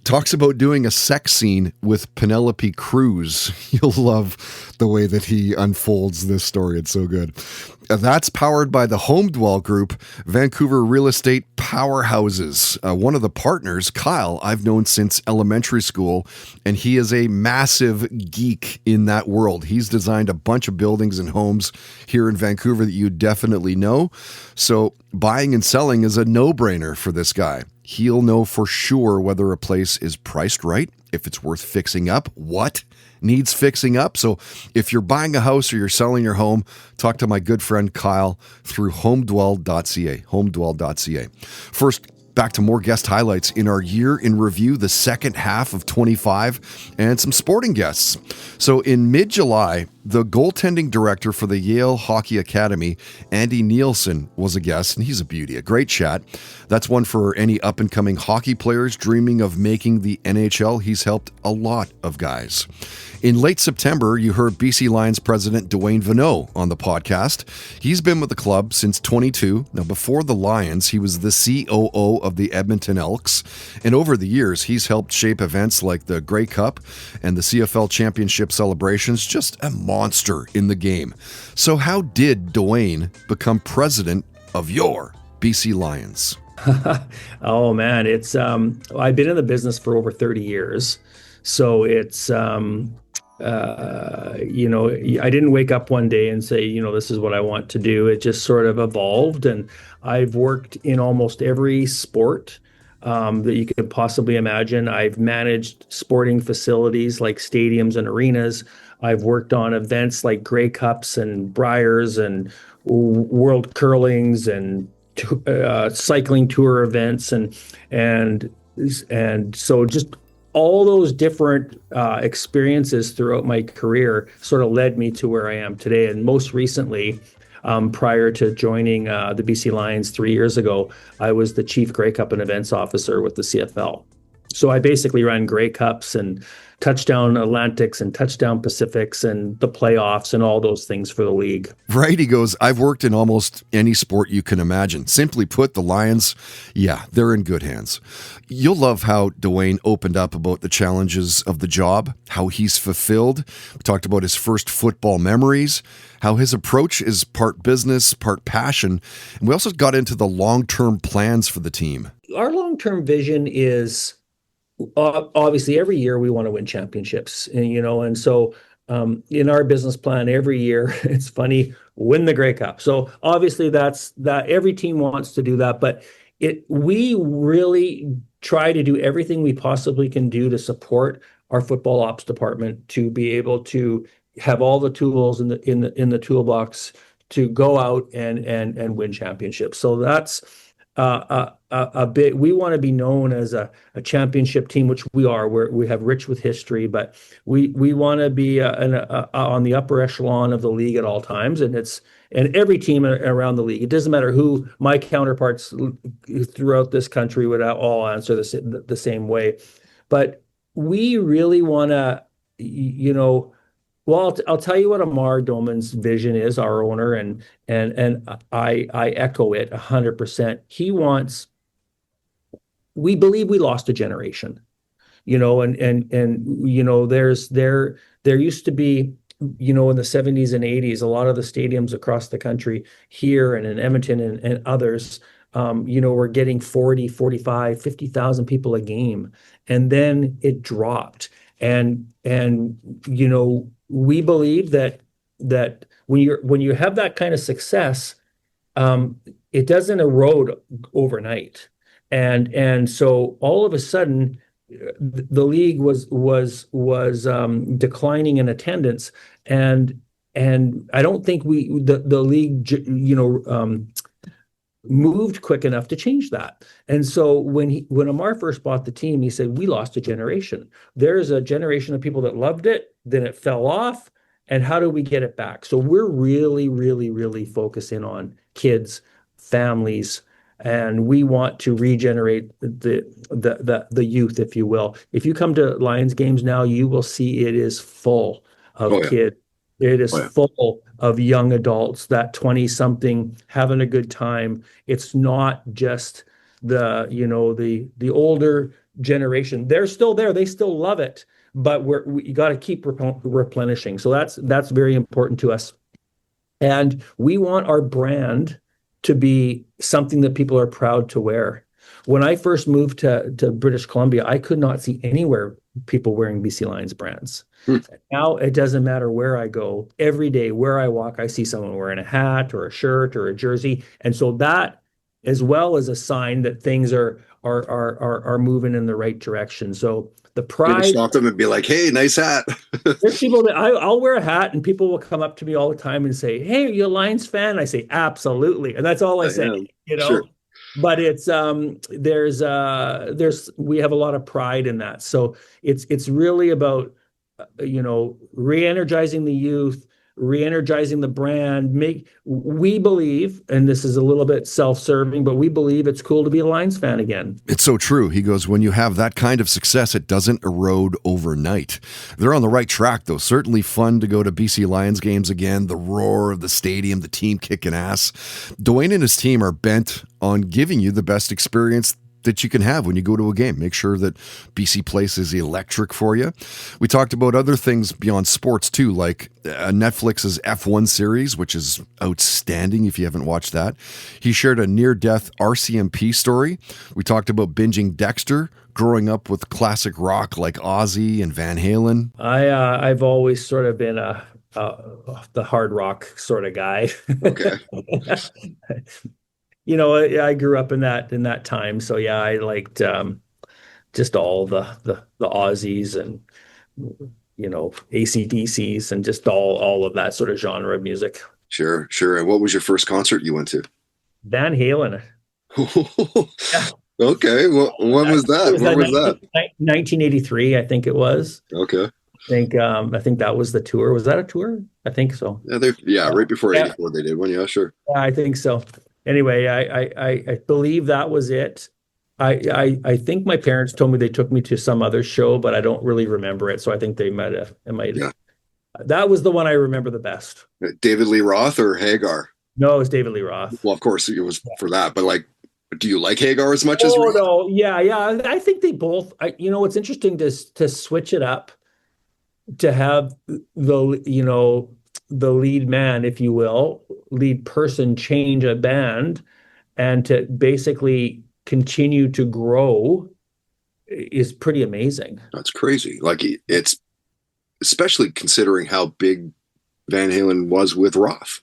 talks about doing a sex scene with Penelope Cruz. You'll love the way that he unfolds this story. It's so good. That's powered by the Home Dwell Group, Vancouver real estate powerhouses. One of the partners, Kyle, I've known since elementary school, and he is a massive geek in that world. He's designed a bunch of buildings and homes here in Vancouver that you definitely know. So buying and selling is a no-brainer for this guy. He'll know for sure whether a place is priced right, if it's worth fixing up, what needs fixing up. So if you're buying a house or you're selling your home, talk to my good friend Kyle through homedwell.ca, homedwell.ca. First, back to more guest highlights in our year in review, the second half of 25, and some sporting guests. So in mid-July, the goaltending director for the Yale Hockey Academy, Andy Nielsen, was a guest, and he's a beauty, a great chat. That's one for any up-and-coming hockey players dreaming of making the NHL. He's helped a lot of guys. In late September, you heard BC Lions president Duane Vienneau on the podcast. He's been with the club since 22. Now, before the Lions, he was the COO of the Edmonton Elks. And over the years, he's helped shape events like the Grey Cup and the CFL Championship celebrations. Just a monster in the game. So how did Duane become president of your BC Lions? Oh, man. It's I've been in the business for over 30 years. So it's, I didn't wake up one day and say, this is what I want to do. It just sort of evolved. And I've worked in almost every sport that you could possibly imagine. I've managed sporting facilities like stadiums and arenas. I've worked on events like Grey Cups and Briars and World Curlings and cycling tour events. And so just all those different experiences throughout my career sort of led me to where I am today. And most recently, prior to joining the BC Lions 3 years ago, I was the Chief Grey Cup and Events Officer with the CFL. So I basically ran Grey Cups and Touchdown Atlantics and Touchdown Pacifics and the playoffs and all those things for the league. Right, he goes, I've worked in almost any sport you can imagine. Simply put, the Lions, yeah, they're in good hands. You'll love how Duane opened up about the challenges of the job, how he's fulfilled. We talked about his first football memories, how his approach is part business, part passion. And we also got into the long-term plans for the team. Our long-term vision is obviously every year we want to win championships, and so in our business plan every year, it's funny, win the Grey Cup. So obviously that every team wants to do that, but we really try to do everything we possibly can do to support our football ops department to be able to have all the tools in the toolbox to go out and win championships. So that's a bit. We want to be known as a championship team, which we are. We have rich with history, but we want to be on the upper echelon of the league at all times, and every team around the league. It doesn't matter who my counterparts throughout this country would all answer the same way, but we really want to, Well, I'll tell you what Amar Doman's vision is, our owner, and I echo it 100%. He wants. We believe we lost a generation, and there used to be you know, in the 70s and 80s, a lot of the stadiums across the country here and in Edmonton and others, you know, were getting 40, 45, 50,000 people a game. And then it dropped. And you know, we believe that when you have that kind of success, it doesn't erode overnight. And so all of a sudden, the league was declining in attendance, and I don't think the league, you know, moved quick enough to change that. And so when Amar first bought the team, he said, we lost a generation. There's a generation of people that loved it, then it fell off, and how do we get it back? So we're really, really, really focusing on kids, families, and we want to regenerate the youth, if you will. If you come to Lions games now, you will see it is full of kids. It is full of young adults, that 20-something having a good time. It's not just the older generation. They're still there. They still love it, but we got to keep replenishing. So that's very important to us. And we want our brand to be something that people are proud to wear. When I first moved to British Columbia, I could not see anywhere people wearing BC Lions brands. Now it doesn't matter where I go. Every day, where I walk, I see someone wearing a hat or a shirt or a jersey. And so that, as well as a sign that things are moving in the right direction. So the pride. Stop them and be like, "Hey, nice hat." There's people that I'll wear a hat, and people will come up to me all the time and say, "Hey, are you a Lions fan?" I say, "Absolutely," and that's all I say. Am. You know. Sure. But it's we have a lot of pride in that. So it's really about re-energizing the youth, re-energizing the brand. We believe, and this is a little bit self-serving, but we believe it's cool to be a Lions fan again. It's so true. He goes, when you have that kind of success, it doesn't erode overnight. They're on the right track, though. Certainly fun to go to BC Lions games again, the roar of the stadium, the team kicking ass. Duane and his team are bent on giving you the best experience that you can have when you go to a game. Make sure that BC Place is electric for you. We talked about other things beyond sports too, like Netflix's F1 series, which is outstanding if you haven't watched that. He shared a near-death RCMP story. We talked about binging Dexter, growing up with classic rock like Ozzy and Van Halen. I've always sort of been the hard rock sort of guy. Okay. You know, I grew up in that time, so yeah, I liked just all the Aussies and AC/DCs and just all of that sort of genre of music. Sure. And what was your first concert you went to? Van Halen. Yeah. Okay. Well, when was that? When was that? 1983, I think it was. Okay. I think that was the tour. Was that a tour? I think so. Yeah, right before 84 they did one. Yeah, sure. Yeah, I think so. Anyway, I believe that was it. I think my parents told me they took me to some other show, but I don't really remember it. So I think they might have. Yeah. That was the one I remember the best. David Lee Roth or Hagar? No, it was David Lee Roth. Well, of course it was for that, but like, do you like Hagar as much as Roth? No, yeah. I think they both. It's interesting to switch it up, to have the lead man, if you will, lead person change a band, and to basically continue to grow is pretty amazing. That's crazy. Like, it's especially considering how big Van Halen was with Roth.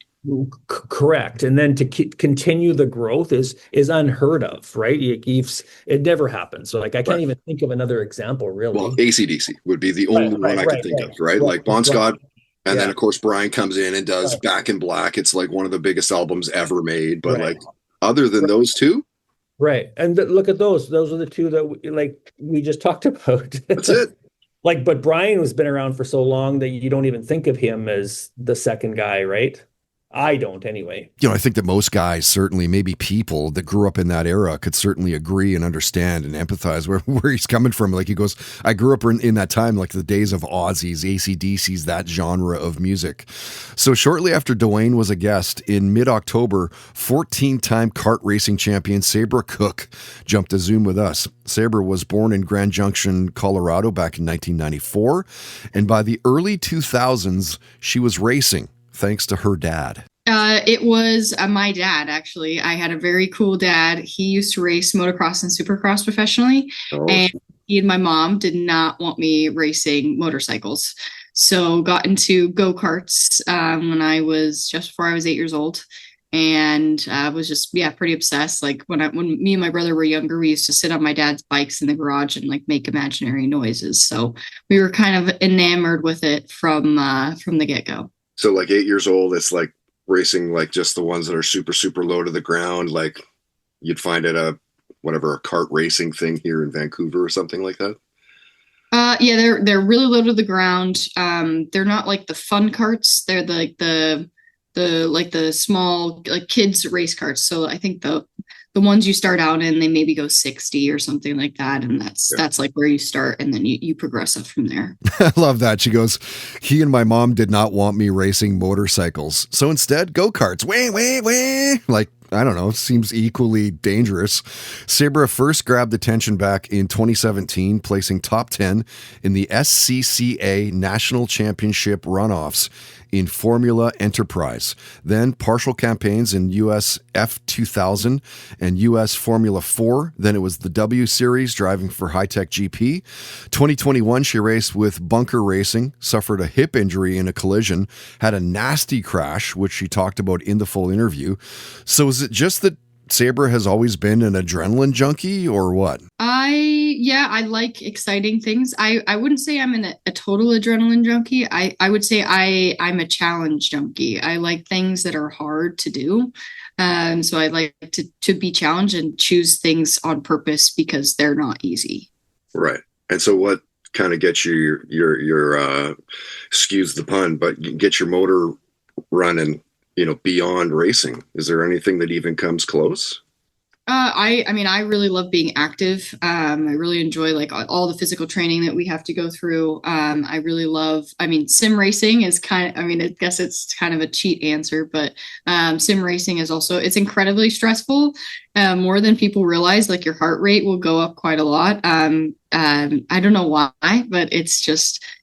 Correct. And then to continue the growth is unheard of, right? It never happens. So like, I can't even think of another example, really. Well, AC/DC would be the only one I could think of, right? Like Bon Scott. And then, of course, Brian comes in and does Back in Black. It's like one of the biggest albums ever made. But like, other than those two. Right. And look at those. Those are the two that we just talked about. That's it. But Brian has been around for so long that you don't even think of him as the second guy, right? I don't anyway. You know, I think that most guys, certainly maybe people that grew up in that era, could certainly agree and understand and empathize where he's coming from. Like he goes, I grew up in that time, like the days of Aussies, AC/DCs, that genre of music. So shortly after Duane was a guest in mid-October, 14-time kart racing champion Sabre Cook jumped a Zoom with us. Sabre was born in Grand Junction, Colorado back in 1994. And by the early 2000s, she was racing, thanks to her dad. It was my dad, actually. I had a very cool dad. He used to race motocross and supercross professionally. And he and my mom did not want me racing motorcycles. So got into go-karts when I was just before I was 8 years old. And I was just, pretty obsessed. Like when me and my brother were younger, we used to sit on my dad's bikes in the garage and like make imaginary noises. So we were kind of enamored with it from the get-go. So like 8 years old, it's like racing like just the ones that are super, super low to the ground, like you'd find at a kart racing thing here in Vancouver or something like that? They're really low to the ground. They're not like the fun carts. They're the small like kids race carts. So I think the ones you start out in, they maybe go 60 or something like that. And that's like where you start. And then you progress up from there. I love that. She goes, he and my mom did not want me racing motorcycles. So instead, go-karts. Wah. Like, I don't know, seems equally dangerous. Sabre first grabbed attention back in 2017, placing top 10 in the SCCA National Championship runoffs in Formula Enterprise. Then partial campaigns in US F2000 and US Formula 4. Then it was the W Series driving for High Tech GP. 2021, she raced with Bunker Racing, suffered a hip injury in a collision, had a nasty crash, which she talked about in the full interview. So is it just that Sabre has always been an adrenaline junkie or what? I like exciting things. I wouldn't say I'm a total adrenaline junkie. I would say I'm a challenge junkie. I like things that are hard to do. So I like to be challenged and choose things on purpose because they're not easy. Right. And so what kind of gets your excuse the pun, but get your motor running, beyond racing? Is there anything that even comes close? I really love being active. I really enjoy like all the physical training that we have to go through. I really love, sim racing is I guess it's kind of a cheat answer, but sim racing is also, it's incredibly stressful, more than people realize. Like your heart rate will go up quite a lot. I don't know why, but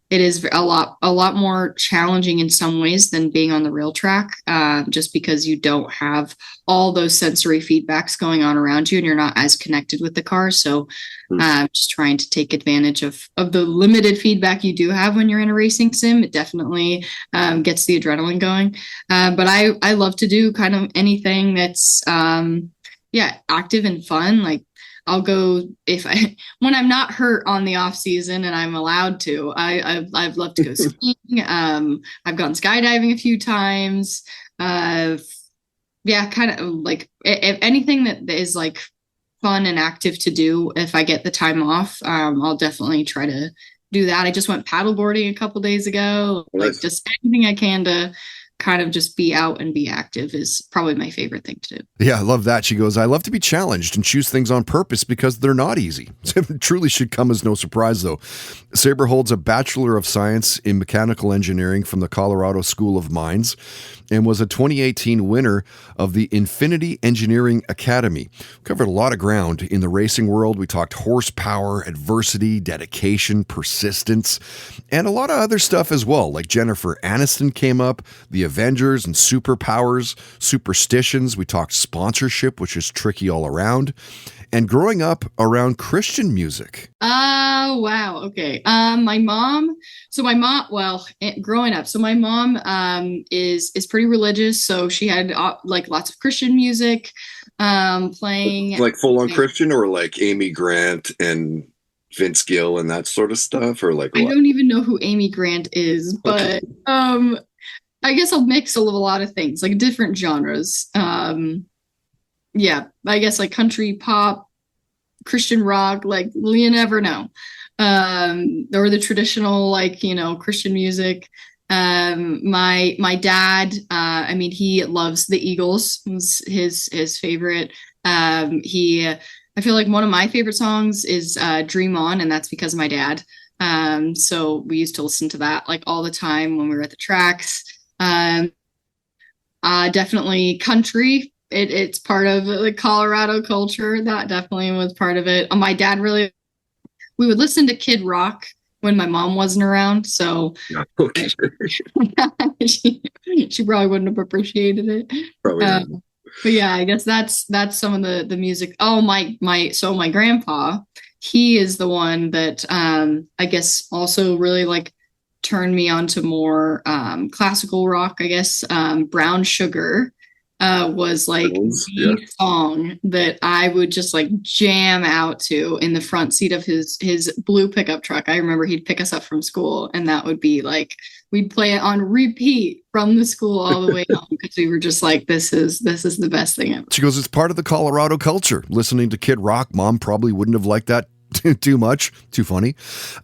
it is a lot more challenging in some ways than being on the real track, just because you don't have all those sensory feedbacks going on around you and you're not as connected with the car. So just trying to take advantage of the limited feedback you do have when you're in a racing sim. It definitely gets the adrenaline going. But I love to do kind of anything that's active and fun. Like I'll go when I'm not hurt on the off season and I'm allowed to. I've loved to go skiing. I've gone skydiving a few times. Kind of like if anything that is like fun and active to do. If I get the time off, I'll definitely try to do that. I just went paddleboarding a couple days ago. Like just anything I can to kind of just be out and be active is probably my favorite thing to do. Yeah, I love that. She goes, I love to be challenged and choose things on purpose because they're not easy. It truly should come as no surprise, though. Sabre holds a Bachelor of Science in Mechanical Engineering from the Colorado School of Mines and was a 2018 winner of the Infinity Engineering Academy. We covered a lot of ground in the racing world. We talked horsepower, adversity, dedication, persistence, and a lot of other stuff as well, like Jennifer Aniston came up, the Avengers and superpowers, superstitions. We talked sponsorship, which is tricky all around, and growing up around Christian music. Oh, wow. Okay. Growing up, so my mom is pretty religious, so she had like lots of Christian music playing. Like full on Christian, or like Amy Grant and Vince Gill and that sort of stuff, or like what? I don't even know who Amy Grant is, but I guess I'll mix a lot of things, like different genres. I guess like country, pop, Christian rock, like you never know. Or the traditional, like, Christian music. My dad, I mean, he loves the Eagles. It was his favorite. I feel like one of my favorite songs is Dream On, and that's because of my dad. So we used to listen to that like all the time when we were at the tracks. Definitely country. It's part of the Colorado culture. That definitely was part of it. My dad we would listen to Kid Rock when my mom wasn't around. So she probably wouldn't have appreciated it. Probably not. But yeah, I guess that's some of the music. Oh, my grandpa, he is the one that I guess also really like turned me on to more classical rock. I guess Brown Sugar was like the song that I would just like jam out to in the front seat of his blue pickup truck. I remember he'd pick us up from school, and that would be like we'd play it on repeat from the school all the way home because we were just like, this is the best thing ever. She goes, it's part of the Colorado culture. Listening to Kid Rock, Mom probably wouldn't have liked that too much. Too funny.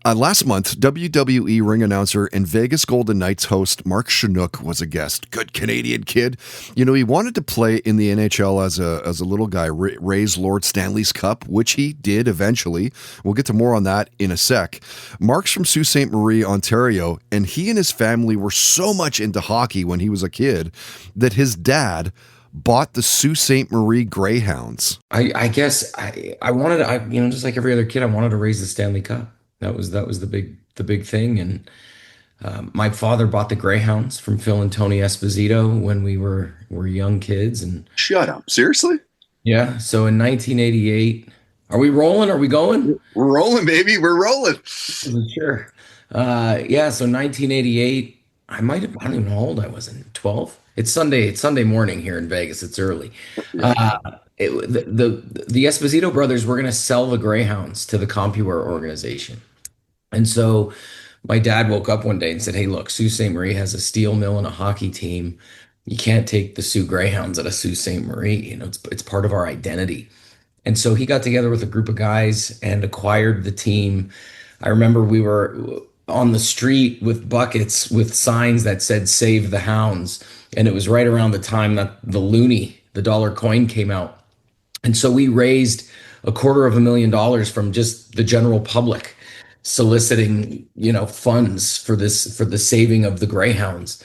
Last month, WWE ring announcer and Vegas Golden Knights host Mark Shunock was a guest. Good Canadian kid. You know, he wanted to play in the NHL as a little guy, raise Lord Stanley's Cup, which he did eventually. We'll get to more on that in a sec. Mark's from Sault Ste. Marie, Ontario, and he and his family were so much into hockey when he was a kid that his dad bought the Sault Ste. Marie Greyhounds. I guess I wanted to, just like every other kid, I wanted to raise the Stanley Cup. That was the big thing. And my father bought the Greyhounds from Phil and Tony Esposito when we were young kids. And shut up, seriously? Yeah. So in 1988, are we rolling? Are we going? We're rolling, baby. We're rolling. Sure. Yeah. So 1988. I don't even know how old I was. In 12. It's Sunday morning here in Vegas. It's early. The Esposito brothers were going to sell the Greyhounds to the CompuWare organization. And so my dad woke up one day and said, hey, look, Sault Ste. Marie has a steel mill and a hockey team. You can't take the Sioux Greyhounds out of Sault Ste. Marie. It's part of our identity. And so he got together with a group of guys and acquired the team. I remember we were on the street with buckets with signs that said "Save the Hounds," and it was right around the time that the loonie, the dollar coin, came out. And so we raised $250,000 from just the general public, soliciting funds for the saving of the Greyhounds.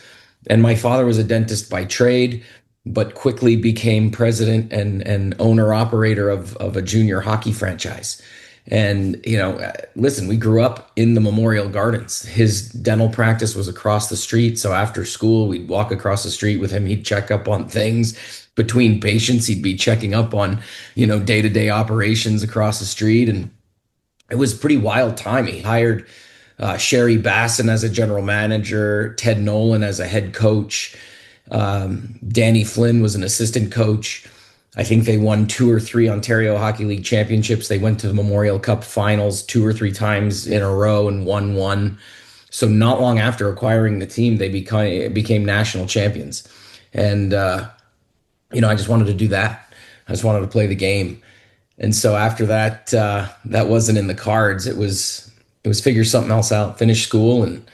And my father was a dentist by trade, but quickly became president and owner operator of a junior hockey franchise. And, listen, we grew up in the Memorial Gardens. His dental practice was across the street. So after school, we'd walk across the street with him. He'd check up on things between patients. He'd be checking up on, day-to-day operations across the street. And it was a pretty wild time. He hired Sherry Basson as a general manager, Ted Nolan as a head coach. Danny Flynn was an assistant coach. I think they won 2 or 3 Ontario Hockey League championships. They went to the Memorial Cup finals 2 or 3 times in a row and won one. So not long after acquiring the team, they became national champions. And, I just wanted to do that. I just wanted to play the game. And so after that, that wasn't in the cards. It was figure something else out, finish school. And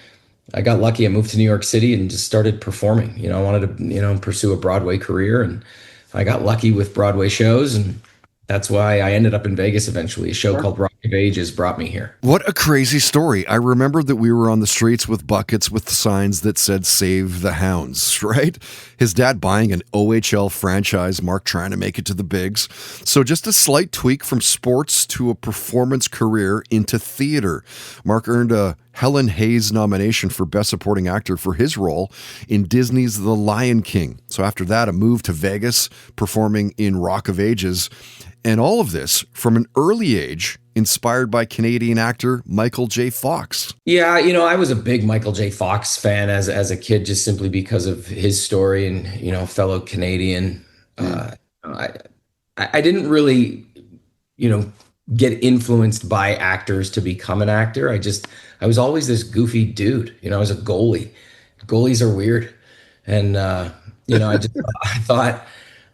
I got lucky. I moved to New York City and just started performing. I wanted to, pursue a Broadway career, and I got lucky with Broadway shows, and that's why I ended up in Vegas eventually. A show called Rock of Ages brought me here. What a crazy story. I remember that we were on the streets with buckets with signs that said "Save the Hounds," right? His dad buying an OHL franchise, Mark trying to make it to the bigs. So just a slight tweak from sports to a performance career into theater. Mark earned a Helen Hayes nomination for Best Supporting Actor for his role in Disney's The Lion King. So after that, a move to Vegas, performing in Rock of Ages. And all of this from an early age, inspired by Canadian actor Michael J. Fox. Yeah, I was a big Michael J. Fox fan as a kid, just simply because of his story and, fellow Canadian. I didn't really, get influenced by actors to become an actor. I was always this goofy dude. I was a goalie. Goalies are weird. And, I thought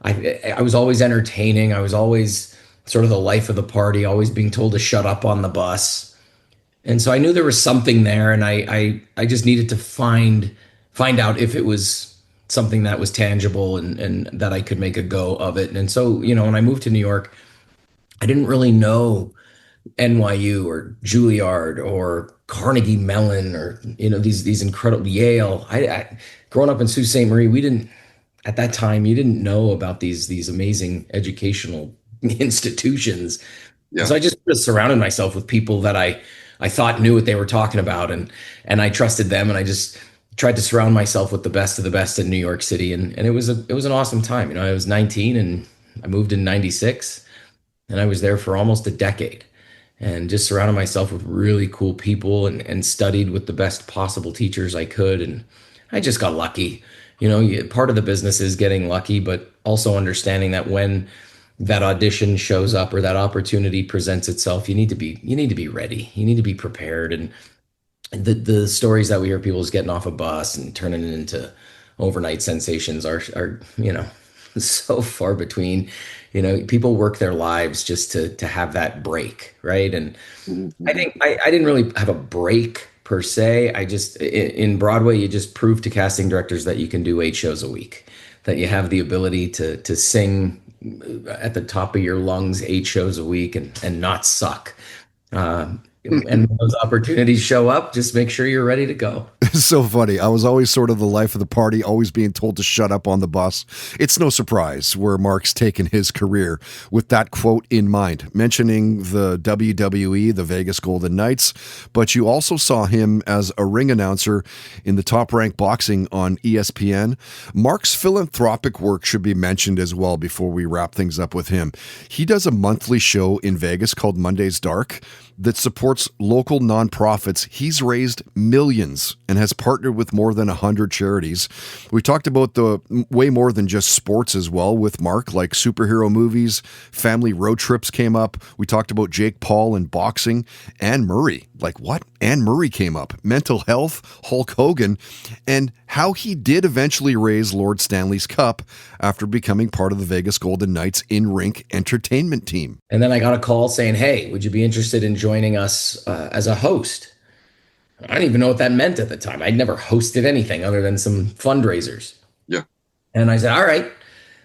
I was always entertaining. I was always sort of the life of the party, always being told to shut up on the bus. And so I knew there was something there, and I just needed to find find out if it was something that was tangible and that I could make a go of it. And so, when I moved to New York, I didn't really know NYU or Juilliard or Carnegie Mellon or these incredible Yale. I growing up in Sault Ste. Marie, we didn't at that time. You didn't know about these amazing educational institutions. Yeah. So I just surrounded myself with people that I thought knew what they were talking about, and I trusted them, and I just tried to surround myself with the best of the best in New York City, and it was an awesome time. I was 19 and I moved in 96, and I was there for almost a decade, and just surrounded myself with really cool people and studied with the best possible teachers I could, and I just got lucky. Part of the business is getting lucky, but also understanding that when that audition shows up or that opportunity presents itself, you need to be ready. You need to be prepared. And the stories that we hear people is getting off a bus and turning it into overnight sensations are so far between. People work their lives just to have that break, right? And I think I didn't really have a break per se. I just, in Broadway, you just prove to casting directors that you can do 8 shows a week, that you have the ability to sing at the top of your lungs 8 shows a week and not suck. And when those opportunities show up, just make sure you're ready to go. It's so funny. I was always sort of the life of the party, always being told to shut up on the bus. It's no surprise where Mark's taken his career with that quote in mind, mentioning the WWE, the Vegas Golden Knights, but you also saw him as a ring announcer in the Top Rank Boxing on ESPN. Mark's philanthropic work should be mentioned as well before we wrap things up with him. He does a monthly show in Vegas called Monday's Dark that supports local nonprofits. He's raised millions and has partnered with more than 100 charities. We talked about the way more than just sports as well with Mark, like superhero movies, family road trips came up. We talked about Jake Paul and boxing. Anne Murray, like what? Anne Murray came up. Mental health, Hulk Hogan, and how he did eventually raise Lord Stanley's Cup after becoming part of the Vegas Golden Knights in-rink entertainment team. And then I got a call saying, hey, would you be interested in joining us as a host? I didn't even know what that meant at the time. I'd never hosted anything other than some fundraisers. Yeah. And I said, all right.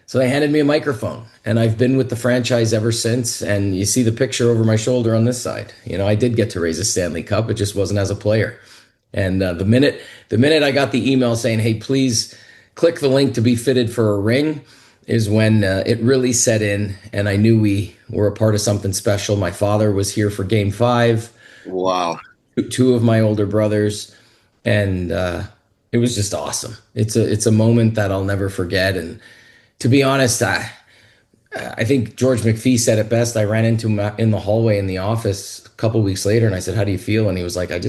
So they handed me a microphone, and I've been with the franchise ever since. And you see the picture over my shoulder on this side. I did get to raise a Stanley Cup. It just wasn't as a player. And the minute I got the email saying, hey, please click the link to be fitted for a ring, is when it really set in, and I knew we were a part of something special. My father was here for Game 5. Wow. 2 of my older brothers, and it was just awesome. It's a moment that I'll never forget. And to be honest, I think George McPhee said it best. I ran into him in the hallway in the office a couple weeks later, and I said, how do you feel? And he was like, I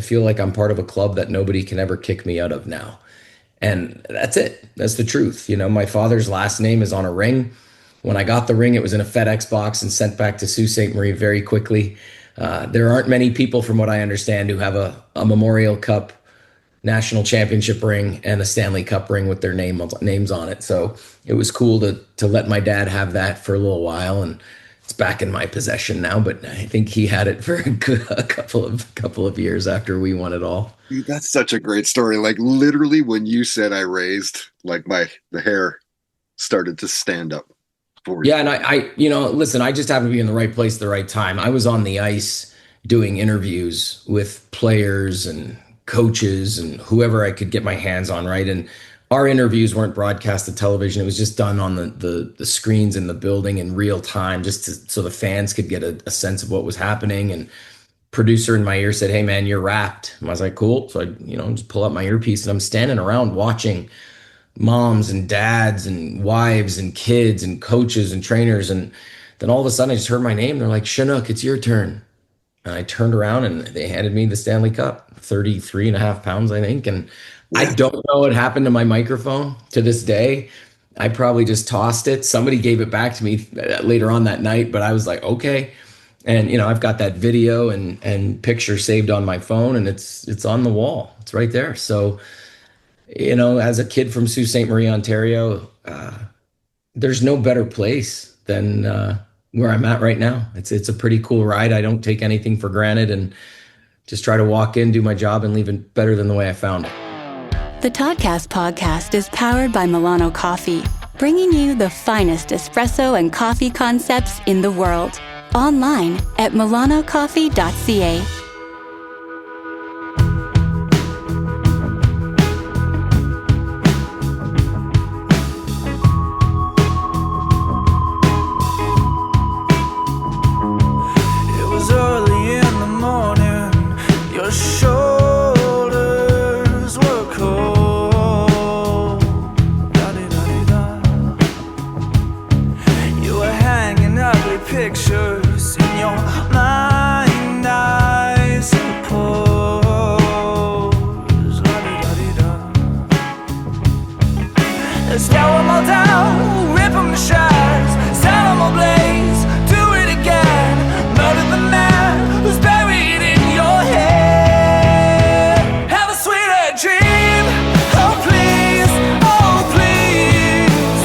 feel like I'm part of a club that nobody can ever kick me out of now. And that's it. That's the truth. My father's last name is on a ring. When I got the ring, it was in a FedEx box and sent back to Sault Ste. Marie very quickly. There aren't many people, from what I understand, who have a Memorial Cup national championship ring and a Stanley Cup ring with their names on it. So it was cool to let my dad have that for a little while, and it's back in my possession now. But I think he had it for a couple of years after we won it all. Dude, that's such a great story. Like literally, when you said I raised, like the hair started to stand up. Yeah, and I listen, I just happened to be in the right place at the right time. I was on the ice doing interviews with players and coaches and whoever I could get my hands on, right? And our interviews weren't broadcast to television. It was just done on the screens in the building in real time, so the fans could get a sense of what was happening. And producer in my ear said, hey man, you're wrapped. And I was like, cool. So I just pull out my earpiece, and I'm standing around watching moms and dads and wives and kids and coaches and trainers. And then all of a sudden I just heard my name. They're like, Shunock, it's your turn. And I turned around and they handed me the Stanley Cup, 33.5 pounds, I think. And I don't know what happened to my microphone to this day. I probably just tossed it. Somebody gave it back to me later on that night, but I was like, okay. And, I've got that video and picture saved on my phone, and it's on the wall. It's right there. So, as a kid from Sault Ste. Marie, Ontario, there's no better place than where I'm at right now. It's a pretty cool ride. I don't take anything for granted, and just try to walk in, do my job, and leave it better than the way I found it. The Toddcast podcast is powered by Milano Coffee, bringing you the finest espresso and coffee concepts in the world. Online at milanocoffee.ca. Pictures in your mind, I suppose. La-di-da-di-da. Let's tear them all down, rip them to shards, set them all ablaze, do it again. Murder the man who's buried in your head. Have a sweeter dream, oh please, oh please.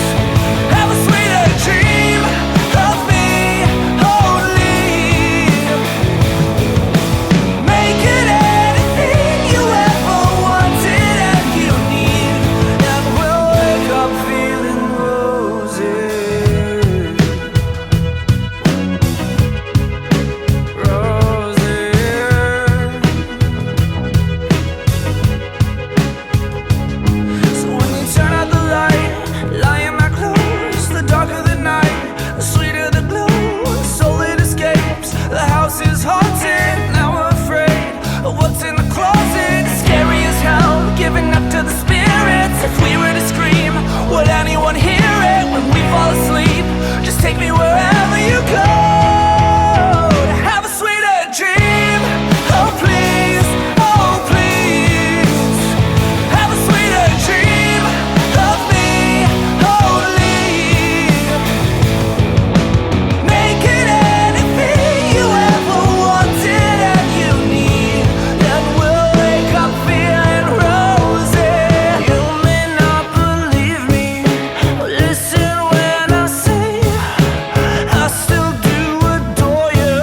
Have a sweeter dream of me. Giving up to the spirits. If we were to scream, would anyone hear it when we fall asleep? Just take me wherever you go. Have a sweeter dream, oh please, oh please. Have a sweeter dream of me, holy. Make it anything you ever wanted and you need. Then we'll wake up feeling rosy. You may not believe me, but listen when I say I still do adore you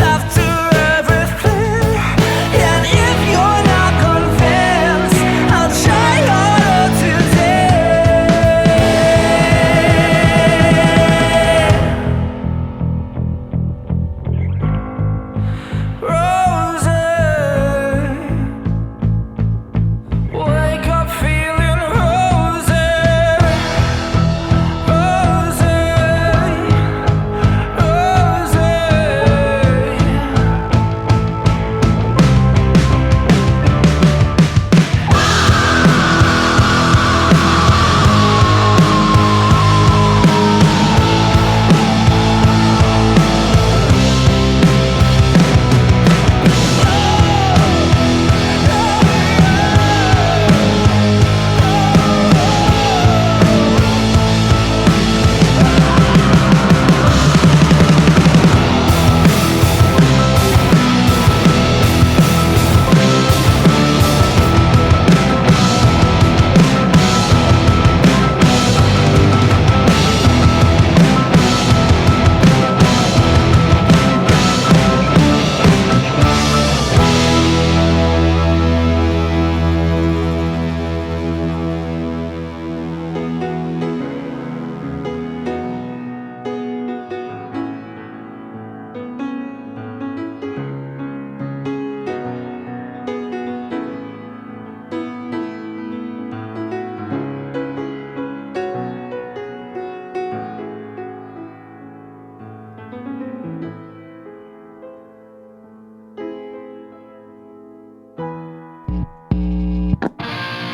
after everything. And if you're not convinced, I'll try harder today. Rosy, wake up feeling rosy. Rosy, rosy.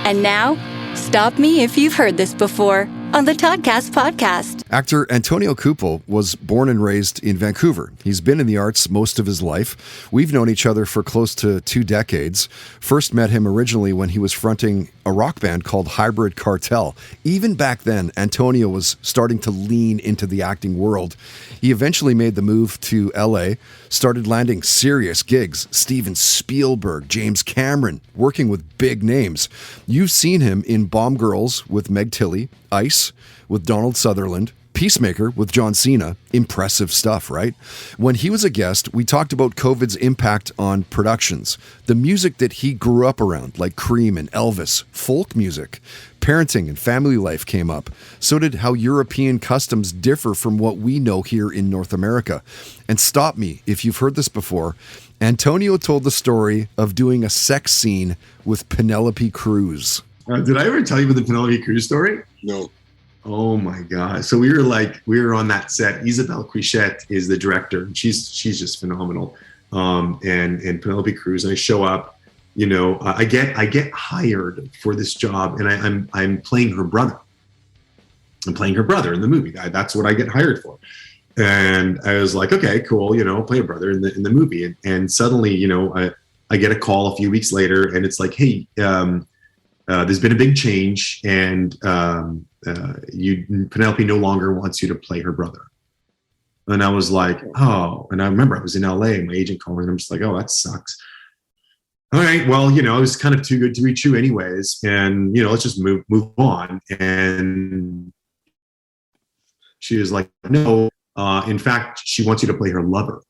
And now, stop me if you've heard this before on the Toddcast podcast. Actor Antonio Cupel was born and raised in Vancouver. He's been in the arts most of his life. We've known each other for close to 2 decades. First met him originally when he was fronting a rock band called Hybrid Cartel. Even back then, Antonio was starting to lean into the acting world. He eventually made the move to LA, started landing serious gigs. Steven Spielberg, James Cameron, working with big names. You've seen him in Bomb Girls with Meg Tilly, Ice with Donald Sutherland, Peacemaker with John Cena, impressive stuff, right? When he was a guest, we talked about COVID's impact on productions, the music that he grew up around, like Cream and Elvis, folk music. Parenting and family life came up. So did how European customs differ from what we know here in North America. And stop me if you've heard this before. Antonio told the story of doing a sex scene with Penelope Cruz. Did I ever tell you about the Penelope Cruz story? No. Oh my God. So we were on that set. Isabelle Quichette is the director. And she's just phenomenal. And Penelope Cruz, and I show up, I get hired for this job, and I'm playing her brother. I'm playing her brother in the movie. That's what I get hired for. And I was like, okay, cool, play a brother in the movie. And suddenly, I get a call a few weeks later, and it's like, hey, there's been a big change, and Penelope no longer wants you to play her brother. And I was like, oh, and I remember I was in LA, and my agent called me, and I'm just like, oh, that sucks. All right, well, it was kind of too good to be true anyways, and let's just move on. And she was like, no, in fact, she wants you to play her lover.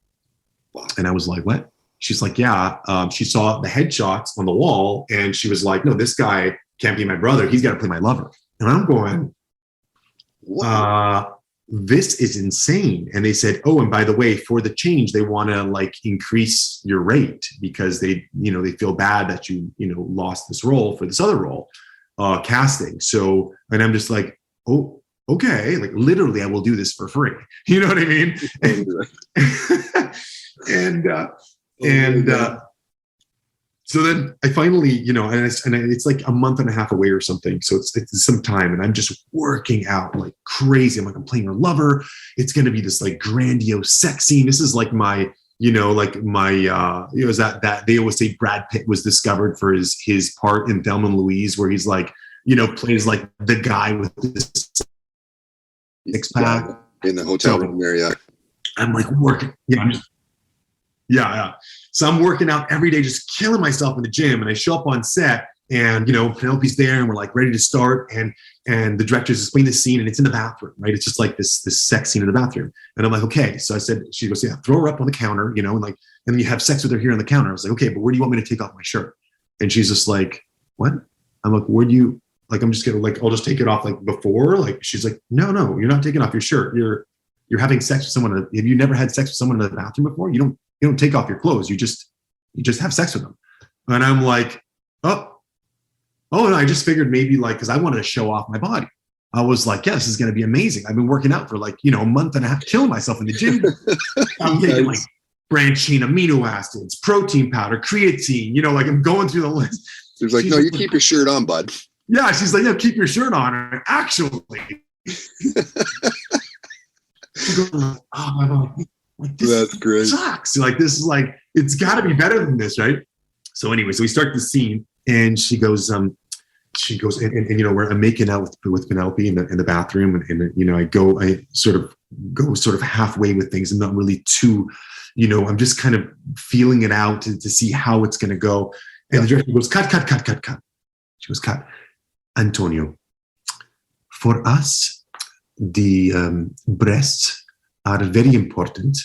And I was like, what? She's like, yeah. She saw the headshots on the wall, and she was like, no, this guy can't be my brother. He's got to play my lover. And I'm going, this is insane. And they said, oh, and by the way, for the change, they want to increase your rate because they feel bad that you lost this role for this other role, casting. So, and I'm just like, oh, okay. Literally, I will do this for free. You know what I mean? So then I finally, and it's like a month and a half away or something. So it's some time, and I'm just working out like crazy. I'm playing her lover. It's going to be this grandiose sex scene. This is that they always say Brad Pitt was discovered for his part in Thelma and Louise, where he's plays the guy with this six pack in the hotel room area. I'm working. Yeah. So I'm working out every day, just killing myself in the gym. And I show up on set, and Penelope's there, and we're ready to start. And the director's explaining the scene, and it's in the bathroom, right? It's just this sex scene in the bathroom. And I'm like, okay. So I said, she goes, yeah, throw her up on the counter, and then you have sex with her here on the counter. I was like, okay, but where do you want me to take off my shirt? And she's just like, what? I'm like, where do you I'm just gonna I'll just take it off before. She's like, no, you're not taking off your shirt. You're having sex with someone. Have you never had sex with someone in the bathroom before? You don't take off your clothes. You just have sex with them. And I'm like, oh, and I just figured maybe because I wanted to show off my body. I was like, yeah, this is going to be amazing. I've been working out for a month and a half, killing myself in the gym. I'm getting branched chain amino acids, protein powder, creatine, I'm going through the list. She's like, no, you keep your shirt on, bud. Yeah. She's like, yeah, keep your shirt on. And actually, oh my God. That's great. Sucks. This is it's got to be better than this, right? So anyway, so we start the scene, and she goes, and I'm making out with Penelope in the bathroom, and I sort of halfway with things. I'm not really too, I'm just kind of feeling it out to see how it's going to go. And the director goes, cut. She goes, cut. Antonio, for us, the breasts are very important.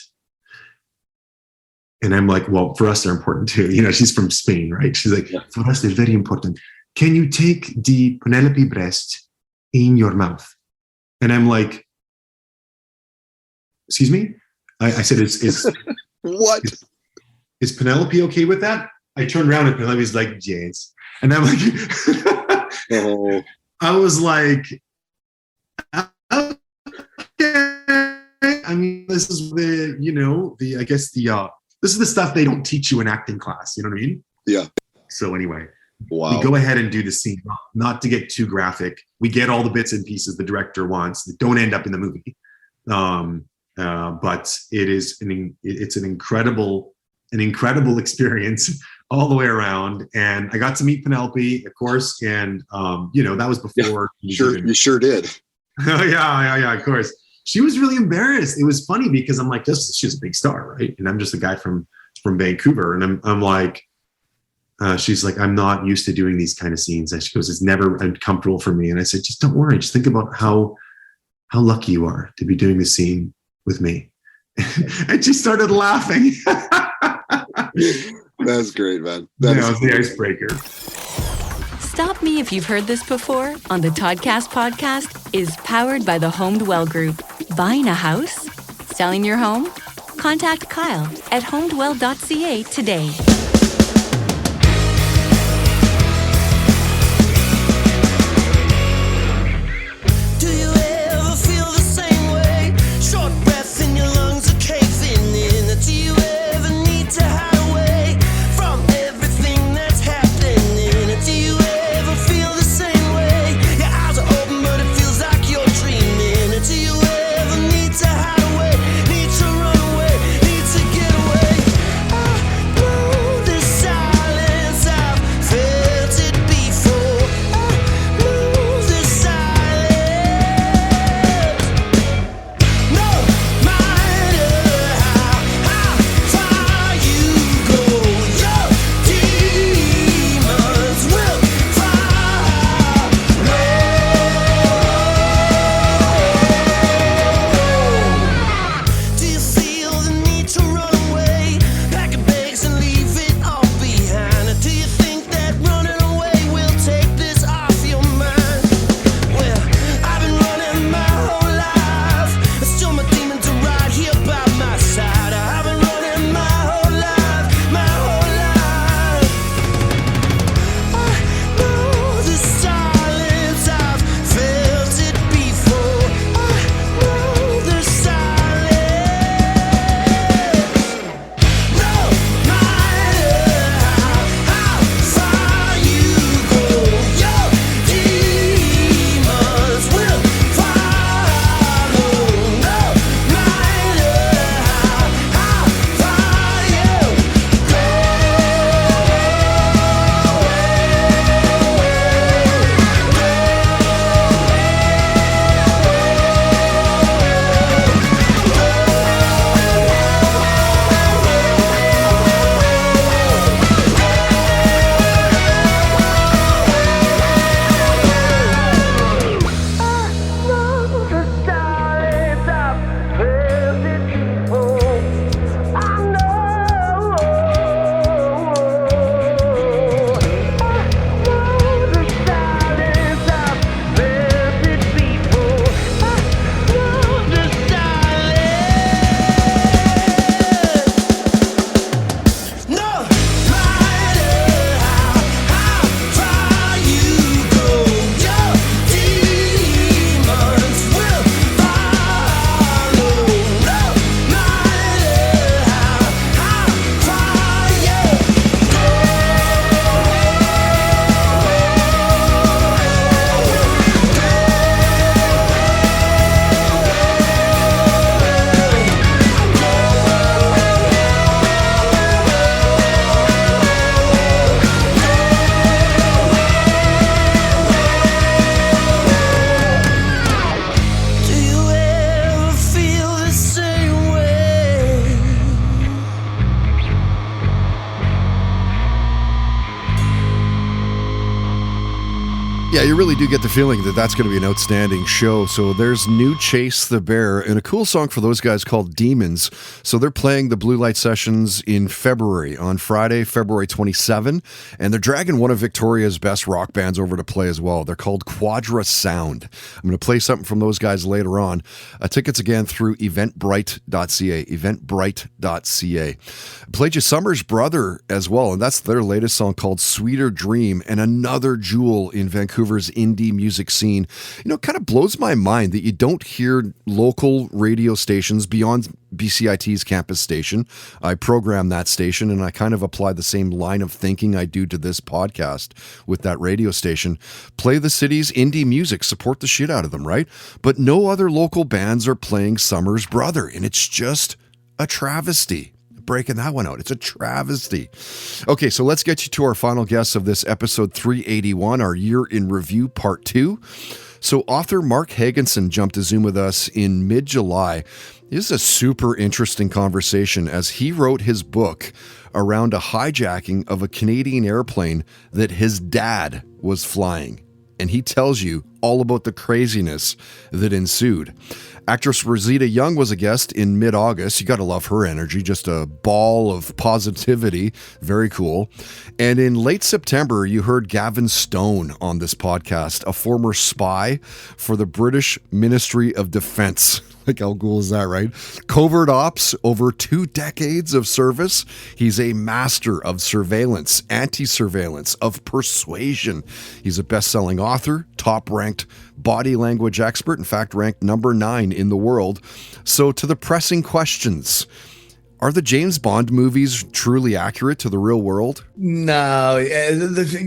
And I'm like, well, for us, they're important too. She's from Spain, right? She's like, for us, they're very important. Can you take the Penelope breast in your mouth? And I'm like, excuse me? I said, is what? Is Penelope okay with that? I turned around, and Penelope's like, yes. And I'm like, oh. I was like, okay. I mean, this is this is the stuff they don't teach you in acting class. You know what I mean? Yeah. So anyway, wow. We go ahead and do the scene, not to get too graphic. We get all the bits and pieces the director wants that don't end up in the movie. But it's an incredible experience all the way around. And I got to meet Penelope, of course. And, that was before. Yeah, you sure did. Yeah, of course. She was really embarrassed. It was funny because I'm like, she's a big star, right? And I'm just a guy from Vancouver. And I'm like, she's like, I'm not used to doing these kind of scenes. And she goes, it's never uncomfortable for me. And I said, just don't worry. Just think about how how lucky you are to be doing the scene with me. And she started laughing. That's great, man. That was the icebreaker. Stop Me If You've Heard This Before on the Toddcast podcast is powered by the Home Dwell Group. Buying a house? Selling your home? Contact Kyle at homedwell.ca today. Do you ever feel the same way? Short breath and your lungs are caving in. Do you ever need to hide away from everything that's happening? Do you ever feel the same way? Your eyes are open but it feels like you're dreaming. Do you ever need to hide away? Need to run away? Need to get away? I know this silence, I've felt it before. I know this silence. No matter how far you go, your demons will follow. Do you feel the need to run away? Pack your bags and leave it all behind. Do you think that running away will take this off your mind? Well, I've been running my whole life. Still my demons are right here by my side. I've been running my whole life, my whole life. I know the silence, I've felt it before. I know the silence. No matter how far you go, your demons will follow. No matter how far you ever feel the same way? Yeah, you really do get the feeling that that's going to be an outstanding show. So there's new Chase the Bear and a cool song for those guys called Demons. So they're playing the Blue Light Sessions in February, on Friday, February 27. And they're dragging one of Victoria's best rock bands over to play as well. They're called Quadra Sound. I'm going to play something from those guys later on. Tickets again through eventbrite.ca, eventbrite.ca. Played you Summer's Brother as well, and that's their latest song called Sweeter Dream, and another jewel in Vancouver's indie music scene. You know, it kind of blows my mind that you don't hear local radio stations beyond BCIT's campus station. I program that station, and I kind of apply the same line of thinking I do to this podcast with that radio station. Play the city's indie music, support the shit out of them, right? But no other local bands are playing Summer's Brother, and it's just a travesty. Breaking that one out. It's a travesty. Okay, so let's get you to our final guests of this episode 381, our year in review, part 2. So author Mark Hagenson jumped to Zoom with us in mid-July. This is a super interesting conversation as he wrote his book around a hijacking of a Canadian airplane that his dad was flying. and he tells you all about the craziness that ensued. Actress Rosita Young was a guest in mid-August. You got to love her energy, just a ball of positivity. Very cool. And in late September, you heard Gavin Stone on this podcast, a former spy for the British Ministry of Defense. Like, how cool is that, right? Covert ops, over 2 decades of service. He's a master of surveillance, anti-surveillance, of persuasion. He's a best-selling author, top-ranked body language expert, in fact, ranked number 9 in the world. So to the pressing questions, are the James Bond movies truly accurate to the real world? No.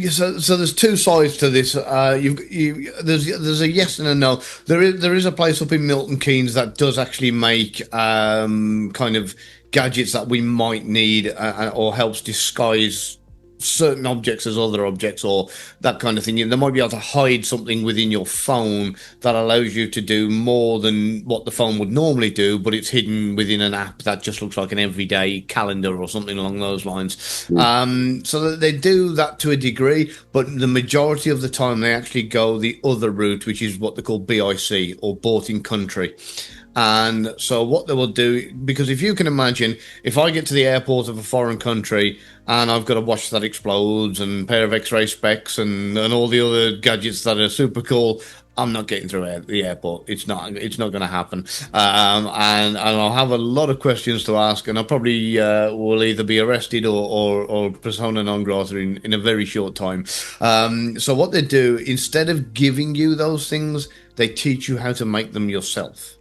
So there's 2 sides to this. There's a yes and a no. There is a place up in Milton Keynes that does actually make kind of gadgets that we might need or helps disguise certain objects as other objects or that kind of thing. They might be able to hide something within your phone that allows you to do more than what the phone would normally do, but it's hidden within an app that just looks like an everyday calendar or something along those lines. So that they do that to a degree, but the majority of the time they actually go the other route, which is what they call BIC, or bought in country. And so what they will do, because if you can imagine, if I get to the airport of a foreign country and I've got a watch that explodes and a pair of X-ray specs and all the other gadgets that are super cool, I'm not getting through the airport. It's not going to happen. And I'll have a lot of questions to ask, and I probably will either be arrested or persona non grata in a very short time. So what they do, instead of giving you those things, they teach you how to make them yourself.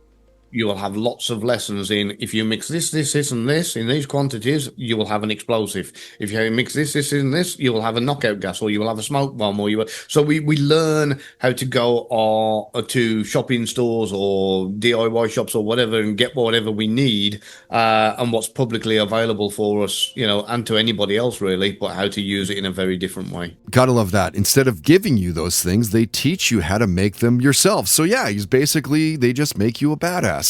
You will have lots of lessons in, if you mix this, and this in these quantities, you will have an explosive. If you mix this, and this, you will have a knockout gas, or you will have a smoke bomb, so we learn how to go to shopping stores or DIY shops or whatever and get whatever we need and what's publicly available for us, and to anybody else really, but how to use it in a very different way. Gotta love that. Instead of giving you those things, they teach you how to make them yourself. So yeah, they just make you a badass.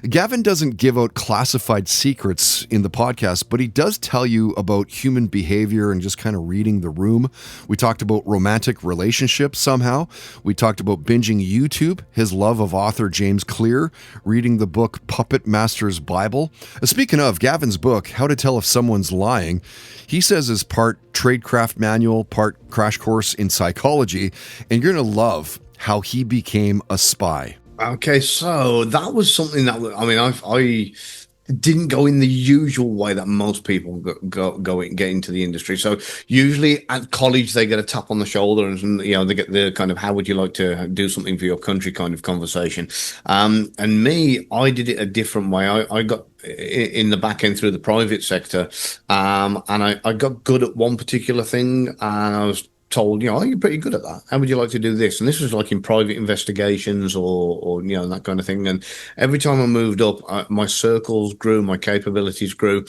Gavin doesn't give out classified secrets in the podcast, but he does tell you about human behavior and just kind of reading the room. We talked about romantic relationships somehow. We talked about binging YouTube, his love of author James Clear, reading the book Puppet Master's Bible. Speaking of, Gavin's book, How to Tell If Someone's Lying, he says is part tradecraft manual, part crash course in psychology, and you're going to love how he became a spy. Okay, so that was something that I didn't go in the usual way that most people get into the industry. So usually at college they get a tap on the shoulder and they get the kind of how would you like to do something for your country kind of conversation. And me, I did it a different way. I got in the back end through the private sector, and I got good at one particular thing, and I was told, you're pretty good at that. How would you like to do this? And this was like in private investigations or that kind of thing. And every time I moved up, my circles grew, my capabilities grew.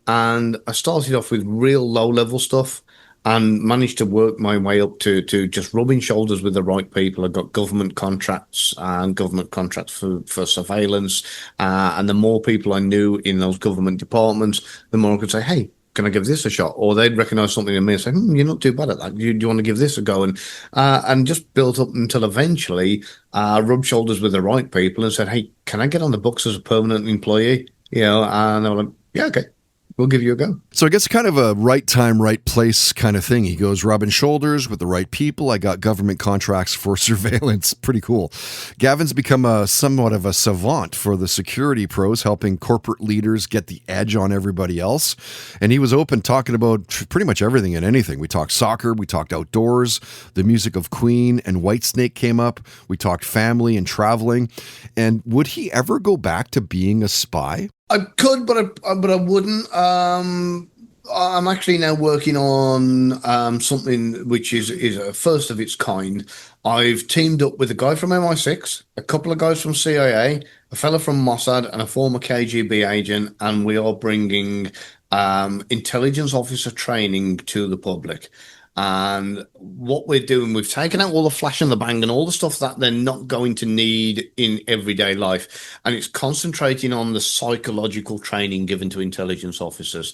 And I started off with real low level stuff and managed to work my way up to just rubbing shoulders with the right people. I got government contracts for surveillance. And the more people I knew in those government departments, the more I could say, hey, can I give this a shot? Or they'd recognize something in me and say, you're not too bad at that. Do you want to give this a go? And just built up until eventually rubbed shoulders with the right people and said, hey, can I get on the books as a permanent employee? And they were like, yeah, okay. We'll give you a go. So I guess kind of a right time, right place kind of thing. He goes rubbing shoulders with the right people. I got government contracts for surveillance. Pretty cool. Gavin's become somewhat of a savant for the security pros, helping corporate leaders get the edge on everybody else. And he was open talking about pretty much everything and anything. We talked soccer, we talked outdoors, the music of Queen and Whitesnake came up. We talked family and traveling. And would he ever go back to being a spy? I could, but I wouldn't. I'm actually now working on something which is a first of its kind. I've teamed up with a guy from MI6, a couple of guys from CIA, a fella from Mossad, and a former KGB agent, and we are bringing intelligence officer training to the public. And what we're doing, we've taken out all the flash and the bang and all the stuff that they're not going to need in everyday life. And it's concentrating on the psychological training given to intelligence officers.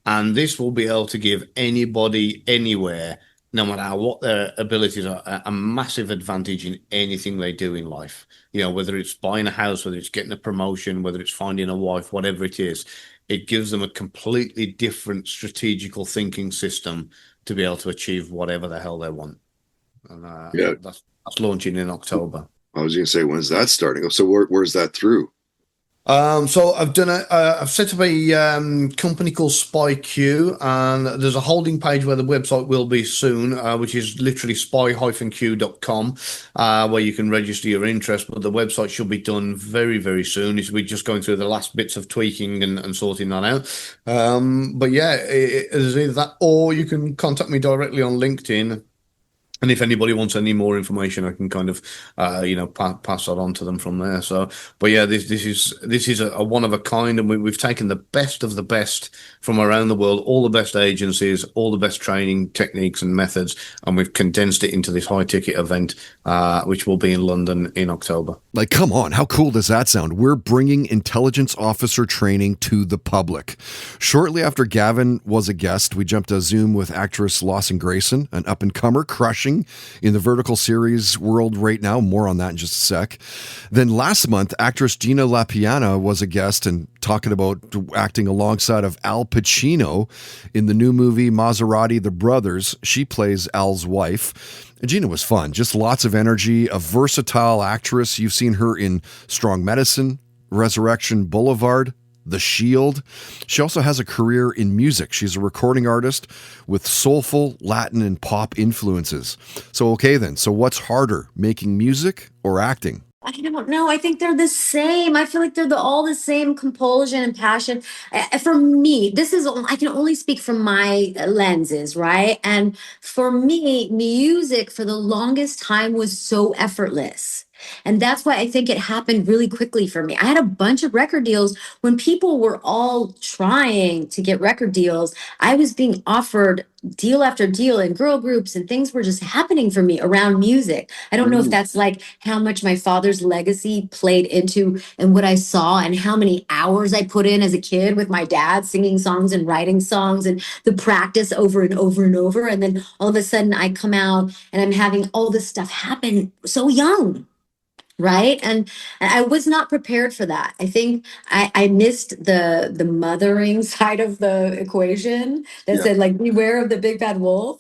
And this will be able to give anybody anywhere no matter what their abilities are, a massive advantage in anything they do in life. You know, whether it's buying a house, whether it's getting a promotion, whether it's finding a wife, whatever it is, it gives them a completely different strategical thinking system to be able to achieve whatever the hell they want. And that's launching in October. I was going to say, when's that starting? So where's that through? So I've done I've set up a company called SpyQ, and there's a holding page where the website will be soon, which is literally spy-q.com, where you can register your interest. But the website should be done very, very soon. We're just going through the last bits of tweaking and sorting that out. But yeah, there's either that, or you can contact me directly on LinkedIn. And if anybody wants any more information, I can kind of, pass that on to them from there. So, but yeah, this is a one of a kind, and we've taken the best of the best from around the world, all the best agencies, all the best training techniques and methods, and we've condensed it into this high ticket event, which will be in London in October. Like, come on, how cool does that sound? We're bringing intelligence officer training to the public. Shortly after Gavin was a guest, we jumped a Zoom with actress Lawson Grayson, an up-and-comer crushing in the vertical series world right now. More on that in just a sec. Then last month, actress Gina La Piana was a guest and talking about acting alongside of Al Pacino in the new movie Maserati The Brothers. She plays Al's wife. Gina was fun, just lots of energy, a versatile actress. You've seen her in Strong Medicine, Resurrection Boulevard, The Shield. She also has a career in music. She's a recording artist with soulful Latin and pop influences. So, okay then. So what's harder, making music or acting? I don't know. I think they're the same. I feel like they're all the same compulsion and passion. For me, I can only speak from my lenses, right? And for me, music for the longest time was so effortless. And that's why I think it happened really quickly for me. I had a bunch of record deals when people were all trying to get record deals. I was being offered deal after deal in girl groups, and things were just happening for me around music. I don't know if that's like how much my father's legacy played into and what I saw and how many hours I put in as a kid with my dad singing songs and writing songs and the practice over and over and over. And then all of a sudden I come out and I'm having all this stuff happen so young. Right. And I was not prepared for that. I think I missed the mothering side of the equation that said, like, beware of the big bad wolf,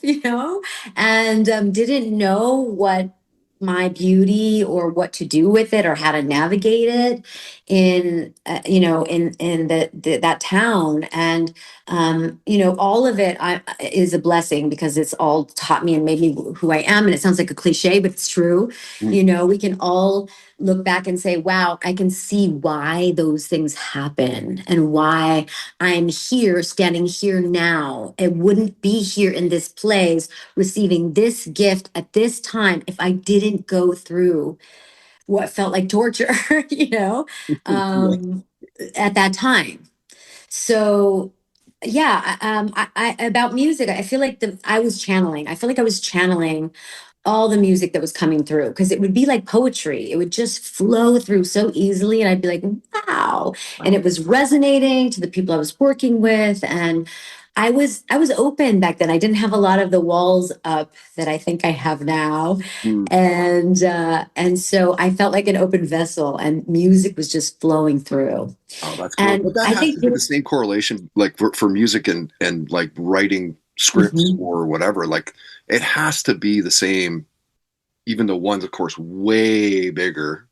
and didn't know what my beauty or what to do with it or how to navigate it in that town. And all of it is a blessing because it's all taught me and made me who I am. And it sounds like a cliche, but it's true. We can all look back and say, wow, I can see why those things happen and why I'm here, standing here now. It wouldn't be here in this place, receiving this gift at this time if I didn't go through what felt like torture, at that time. So I about music, I feel like I feel like I was channeling all the music that was coming through, because it would be like poetry. It would just flow through so easily, and I'd be like, wow. And it was resonating to the people I was working with. And I was open back then. I didn't have a lot of the walls up that I think I have now. And so I felt like an open vessel, and music was just flowing through. Oh, that's cool. And but that has to be the same correlation, like for music and like writing scripts or whatever. Like, it has to be the same, even though one's, of course, way bigger.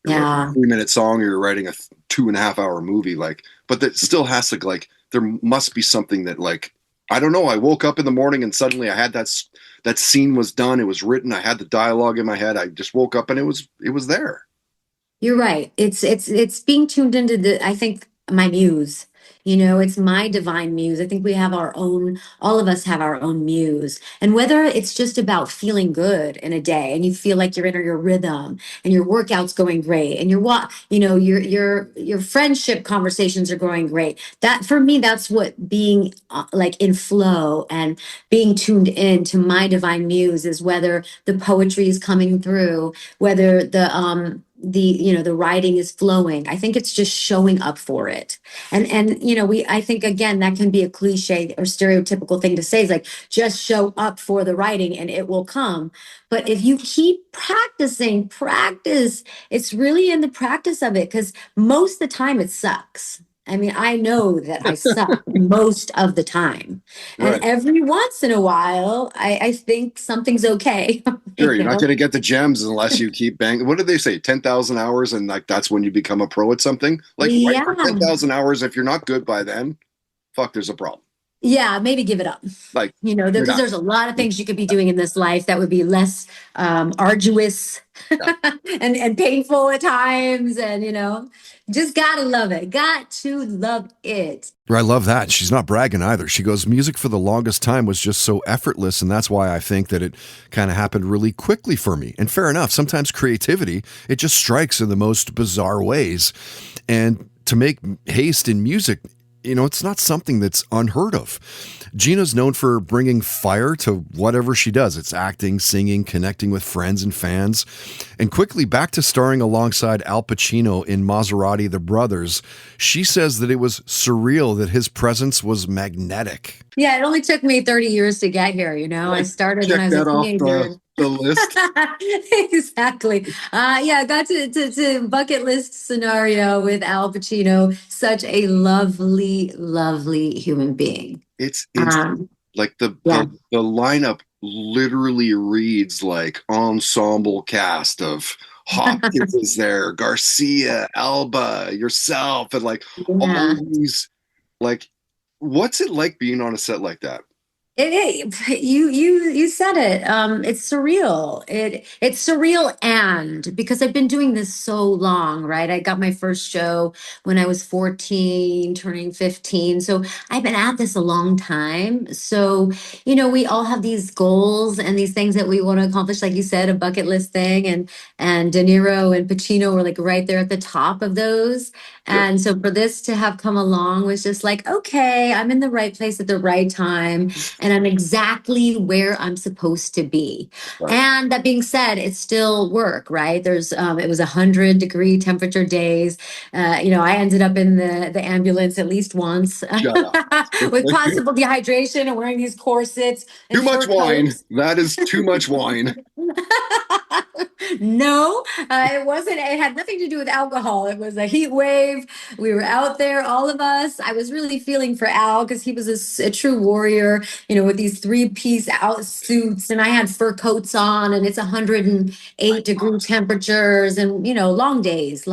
You're writing a 3-minute song, or you're writing a 2.5 hour movie. Like, but that still has to, like, there must be something that, like, I don't know. I woke up in the morning and suddenly I had that scene was done. It was written. I had the dialogue in my head. I just woke up and it was there. You're right. It's being tuned into I think, my muse. It's my divine muse. I think we have all of us have our own muse. And whether it's just about feeling good in a day and you feel like you're in your rhythm and your workout's going great and your friendship conversations are going great. That, for me, that's what being like in flow and being tuned in to my divine muse is, whether the poetry is coming through, whether the the writing is flowing. I think it's just showing up for it. And I think again that can be a cliche or stereotypical thing to say, is like just show up for the writing and it will come. But if you keep practice, it's really in the practice of it, because most of the time it sucks. I mean, I know that I suck most of the time. And Right. every once in a while, I think something's okay. Sure, you're not going to get the gems unless you keep banging. What did they say? 10,000 hours, and like that's when you become a pro at something. Like, write for 10,000 hours. If you're not good by then, fuck, there's a problem. Yeah, maybe give it up. Like, because there's a lot of things you could be doing in this life that would be less arduous and painful at times. And, just gotta love it. Got to love it. I love that. She's not bragging either. She goes, music for the longest time was just so effortless, and that's why I think that it kind of happened really quickly for me. And fair enough, sometimes creativity, it just strikes in the most bizarre ways. And to make haste in music, it's not something that's unheard of. Gina's known for bringing fire to whatever she does. It's acting, singing, connecting with friends and fans, and quickly back to starring alongside Al Pacino in Maserati The Brothers. She says that it was surreal, that his presence was magnetic. Yeah, it only took me 30 years to get here. I started when I was a teenager. The list. Exactly. I got to bucket list scenario with Al Pacino. Such a lovely, lovely human being. It's like the lineup literally reads like ensemble cast of Hopkins is there, Garcia, Alba, yourself, and like all these. Like, what's it like being on a set like that? You said it. It's surreal. It's surreal, and because I've been doing this so long, right? I got my first show when I was 14, turning 15. So I've been at this a long time. So, we all have these goals and these things that we want to accomplish, like you said, a bucket list thing, and De Niro and Pacino were like right there at the top of those. And so for this to have come along was just like, okay, I'm in the right place at the right time, and I'm exactly where I'm supposed to be. Right. And that being said, it's still work, right? It was 100-degree temperature days. I ended up in the ambulance at least once with possible dehydration and wearing these corsets. Too much wine. That is too much wine. No, it wasn't. It had nothing to do with alcohol. It was a heat wave. We were out there, all of us. I was really feeling for Al because he was a true warrior, with these 3-piece out suits, and I had fur coats on, and it's 108-degree temperatures, and long days.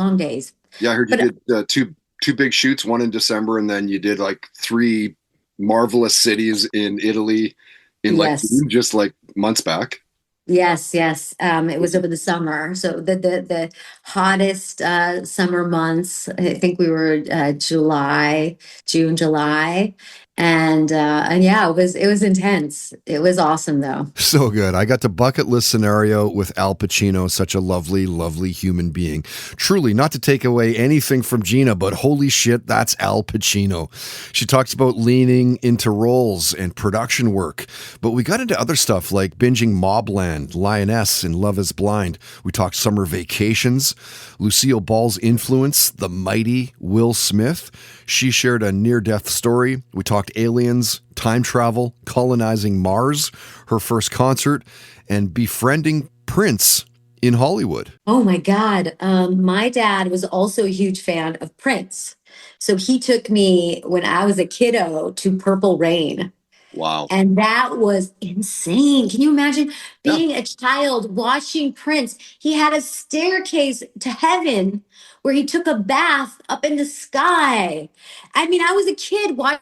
Yeah, I heard you did two big shoots, one in December, and then you did like 3 marvelous cities in Italy in just like months back. Yes. It was over the summer. So the hottest summer months, I think we were June, July. And yeah, it was intense. It was awesome though. So good. I got the bucket list scenario with Al Pacino, such a lovely, lovely human being. Truly, not to take away anything from Gina, but holy shit, that's Al Pacino. She talks about leaning into roles and production work, but we got into other stuff like binging Mobland, Lioness, and Love is Blind. We talked summer vacations, Lucille Ball's influence, the mighty Will Smith. She shared a near-death story. We talked aliens, time travel, colonizing Mars, her first concert, and befriending Prince in Hollywood. Oh my God. My dad was also a huge fan of Prince. So he took me when I was a kiddo to Purple Rain. Wow. And that was insane. Can you imagine being a child watching Prince? He had a staircase to heaven where he took a bath up in the sky. I mean, I was a kid watching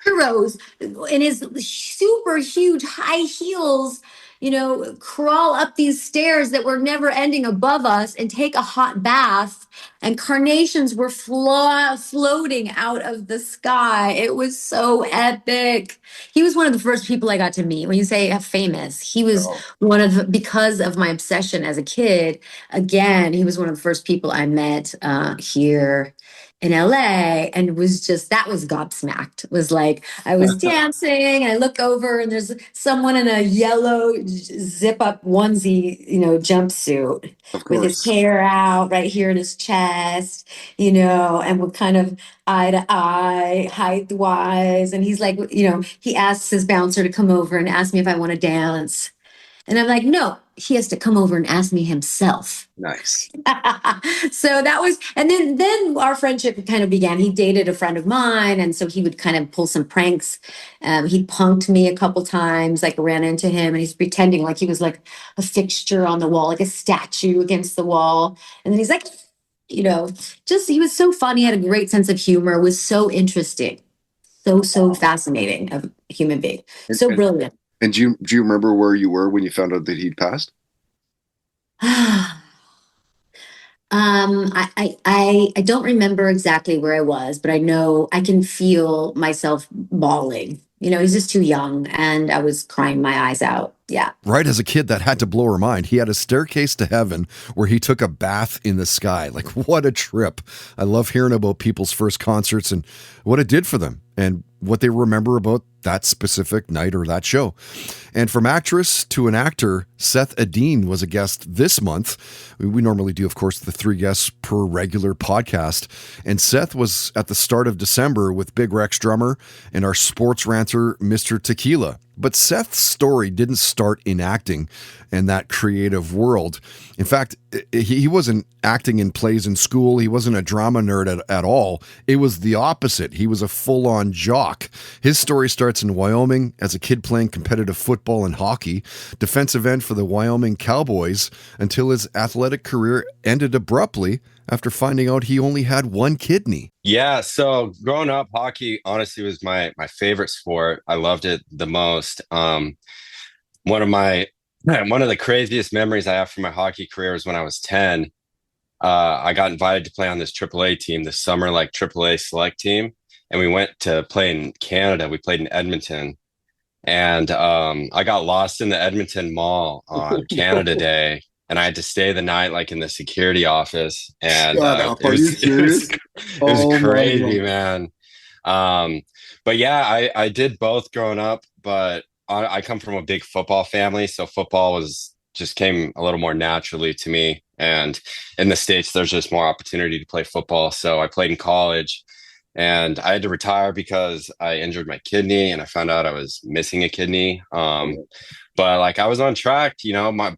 heroes in his super huge high heels, crawl up these stairs that were never ending above us and take a hot bath. And carnations were floating out of the sky. It was so epic. He was one of the first people I got to meet. When you say famous, he was because of my obsession as a kid. Again, he was one of the first people I met here in LA, and it was just, that was gobsmacked. It was like I was dancing and I look over and there's someone in a yellow zip up onesie, jumpsuit with his hair out right here in his chest, and we're kind of eye to eye, height wise. And he's like, he asks his bouncer to come over and ask me if I want to dance. And I'm like, no, he has to come over and ask me himself. Nice. So that was, and then our friendship kind of began. He dated a friend of mine, and so he would kind of pull some pranks. He punked me a couple times, like ran into him, and he's pretending like he was like a fixture on the wall, like a statue against the wall. And then he's like, just, he was so funny, had a great sense of humor, was so interesting, so fascinating of a human being, so brilliant. And do you remember where you were when you found out that he'd passed? I don't remember exactly where I was, but I know I can feel myself bawling. He's just too young, and I was crying my eyes out. Yeah. Right, as a kid, that had to blow her mind. He had a staircase to heaven where he took a bath in the sky. Like, what a trip. I love hearing about people's first concerts and what it did for them and what they remember about that specific night or that show. And from actress to an actor, Seth Edeen was a guest this month. We normally do, of course, the 3 guests per regular podcast. And Seth was at the start of December with Big Rex drummer and our sports ranter, Mr. Tequila. But Seth's story didn't start in acting and that creative world. In fact, he wasn't acting in plays in school. He wasn't a drama nerd at all. It was the opposite. He was a full-on jock. His story starts in Wyoming as a kid playing competitive football and hockey, defensive end for the Wyoming Cowboys, until his athletic career ended abruptly after finding out he only had one kidney. Yeah, so growing up, hockey honestly was my favorite sport. I loved it the most. One of the craziest memories I have from my hockey career was when I was 10. I got invited to play on this AAA team this summer, like AAA select team, and we went to play in Canada. We played in Edmonton, and I got lost in the Edmonton Mall on Canada Day. And I had to stay the night, like in the security office, and it was crazy, man. But yeah, I did both growing up. But I come from a big football family, so football just came a little more naturally to me. And in the States, there's just more opportunity to play football. So I played in college, and I had to retire because I injured my kidney, and I found out I was missing a kidney. But like I was on track,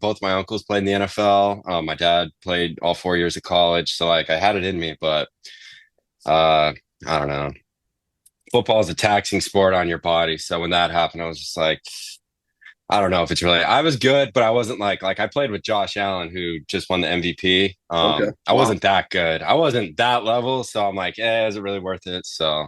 both my uncles played in the NFL. My dad played all 4 years of college. So like I had it in me, but I don't know. Football is a taxing sport on your body. So when that happened, I was just like, I don't know if it's really, I was good, but I wasn't like I played with Josh Allen, who just won the MVP. I wasn't that good. I wasn't that level. So I'm like, is it really worth it? So,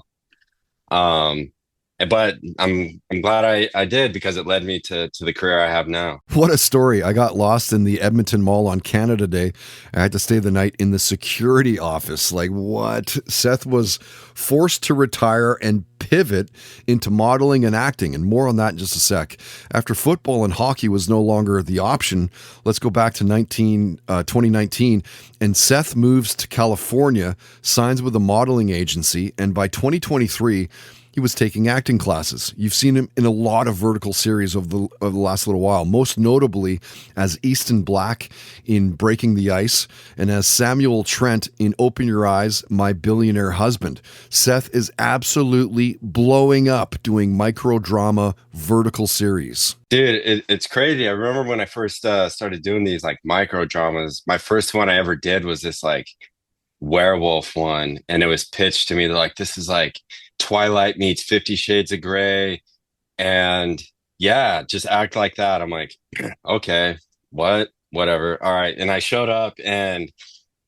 but I'm glad I did, because it led me to the career I have now. What a story. I got lost in the Edmonton Mall on Canada Day. I had to stay the night in the security office. Like, what? Seth was forced to retire and pivot into modeling and acting, and more on that in just a sec. After football and hockey was no longer the option, let's go back to 2019, and Seth moves to California, signs with a modeling agency, and by 2023, he was taking acting classes. You've seen him in a lot of vertical series of the last little while, most notably as Easton Black in Breaking the Ice and as Samuel Trent in Open Your Eyes, My Billionaire Husband. Seth is absolutely blowing up doing microdrama vertical series. Dude, it's crazy. I remember when I first started doing these like microdramas, my first one I ever did was this like werewolf one, and it was pitched to me like, this is like Twilight meets 50 Shades of Grey, and yeah, just act like that. I'm like, okay, whatever, all right. And I showed up, and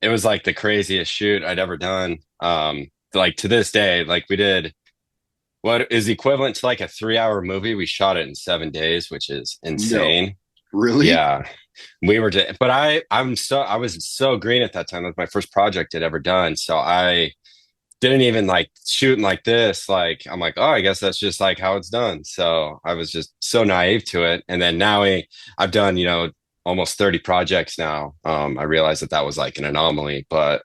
it was like the craziest shoot I'd ever done. Like to this day, like we did what is equivalent to like a 3-hour movie. We shot it in 7 days, which is insane. No. Really? Yeah. We were, but I was so green at that time. That was my first project I'd ever done. So I didn't even like shooting like this. Like, I'm like, oh, I guess that's just like how it's done. So I was just so naive to it. And then now I've done, almost 30 projects now. I realized that was like an anomaly, but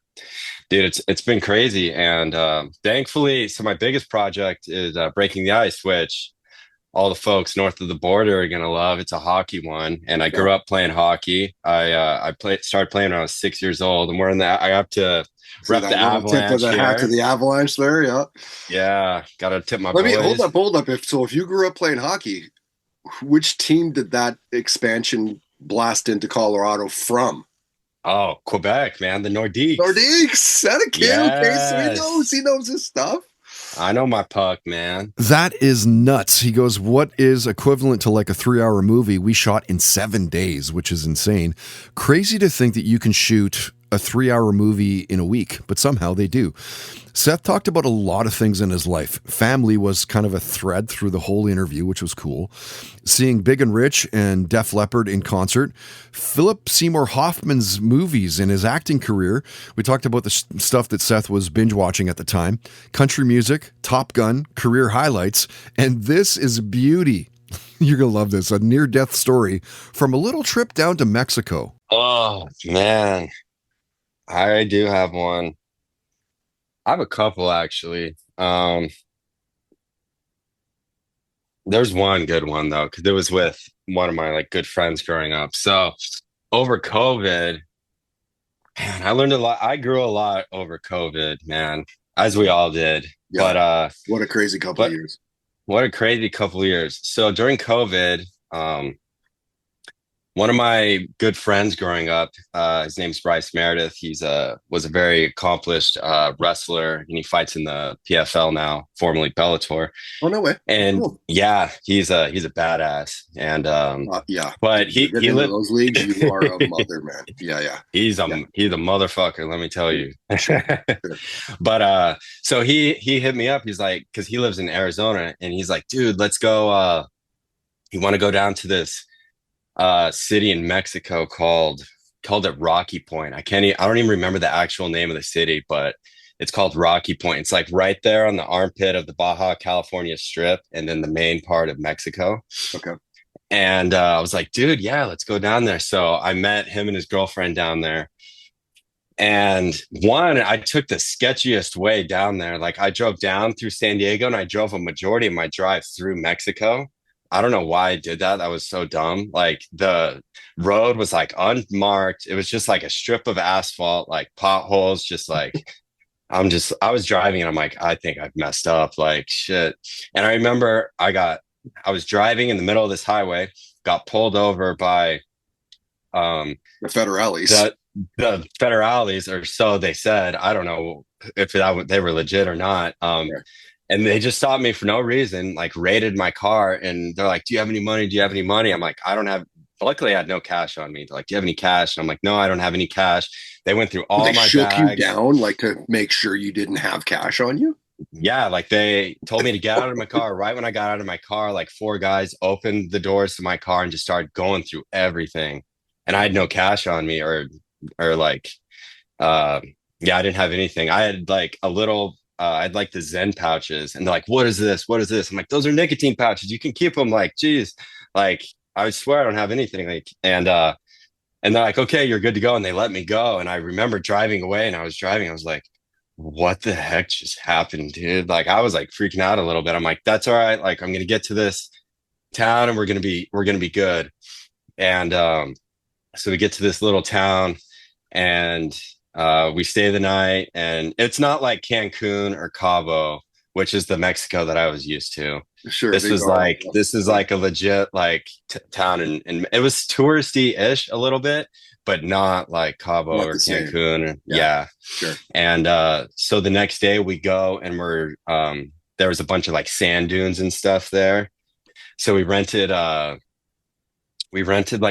Dude, it's been crazy, and thankfully, so my biggest project is breaking the ice, which all the folks north of the border are gonna love. It's a hockey one, and I grew up playing hockey. Started playing when I was 6 years old, and we're in the. I have to rep the Tip of Avalanche the hat to here. the Avalanche there, yeah. Yeah, gotta tip my Let me boys. hold up. If you grew up playing hockey, which team did that expansion blast into Colorado from? Oh, Quebec, man, the Nordiques. Nordiques, that a kid. Yes. Okay, so he knows his stuff. I know my puck, man. That is nuts. He goes, what is equivalent to like a 3-hour movie we shot in 7 days, which is insane. Crazy to think that you can shoot a 3-hour movie in a week, but somehow they do. Seth talked about a lot of things in his life. Family was kind of a thread through the whole interview, which was cool. Seeing Big and Rich and Def Leppard in concert. Philip Seymour Hoffman's movies and his acting career. We talked about the stuff that Seth was binge watching at the time. Country music, Top Gun, career highlights. And this is beauty. You're going to love this. A near-death story from a little trip down to Mexico. Oh, man. I do have one. I have a couple, actually. There's one good one, though, because it was with one of my like good friends growing up. So over COVID, man, I learned a lot. I grew a lot over COVID, man, as we all did. Yeah. But what a crazy couple of years. What a crazy couple of years. So during COVID, one of my good friends growing up, his name's Bryce Meredith. He's was a very accomplished wrestler, and he fights in the PFL now, formerly Bellator. Oh, no way! And cool. Yeah, he's a badass. And yeah, but he lived those leagues. You are a mother, man. Yeah. He's a motherfucker. Let me tell you. But so he hit me up. He's like, because he lives in Arizona, and he's like, dude, let's go. You want to go down to this city in Mexico called it Rocky Point. I don't even remember the actual name of the city, but it's called Rocky Point. It's like right there on the armpit of the Baja California Strip, and then the main part of Mexico. Okay. And I was like, dude, yeah, let's go down there. So I met him and his girlfriend down there. And I took the sketchiest way down there. Like I drove down through San Diego, and I drove a majority of my drive through Mexico. I don't know why I did that. That was so dumb. Like the road was like unmarked. It was just like a strip of asphalt, like potholes, just like I was driving and I'm like, I think I've messed up, like shit. And I remember I was driving in the middle of this highway, got pulled over by the federales. The federales, or so they said. I don't know if they were legit or not. And they just stopped me for no reason, like raided my car, and they're like, do you have any money? Do you have any money? I'm like, I don't have. Luckily, I had no cash on me. They're like, do you have any cash? And I'm like, no, I don't have any cash. They went through all my bags. They shook you down, like to make sure you didn't have cash on you? Yeah, like they told me to get out of my car. Right when I got out of my car, like 4 guys opened the doors to my car and just started going through everything. And I had no cash on me or like, I didn't have anything. I had like a little... I'd like the Zen pouches, and they're like, what is this? What is this? I'm like, those are nicotine pouches. You can keep them. Like, geez, like, I swear I don't have anything. Like, and they're like, okay, you're good to go. And they let me go. And I remember driving away, and I was like, what the heck just happened, dude? Like, I was like freaking out a little bit. I'm like, that's all right. Like, I'm going to get to this town and we're going to be good. And, so we get to this little town, and we stay the night, and it's not like Cancun or Cabo, which is the Mexico that I was used to. Sure. This is like a legit like town, and it was touristy-ish a little bit, but not like Cabo or Cancun. Yeah. Sure. And so the next day we go, and there was a bunch of like sand dunes and stuff there. So we rented like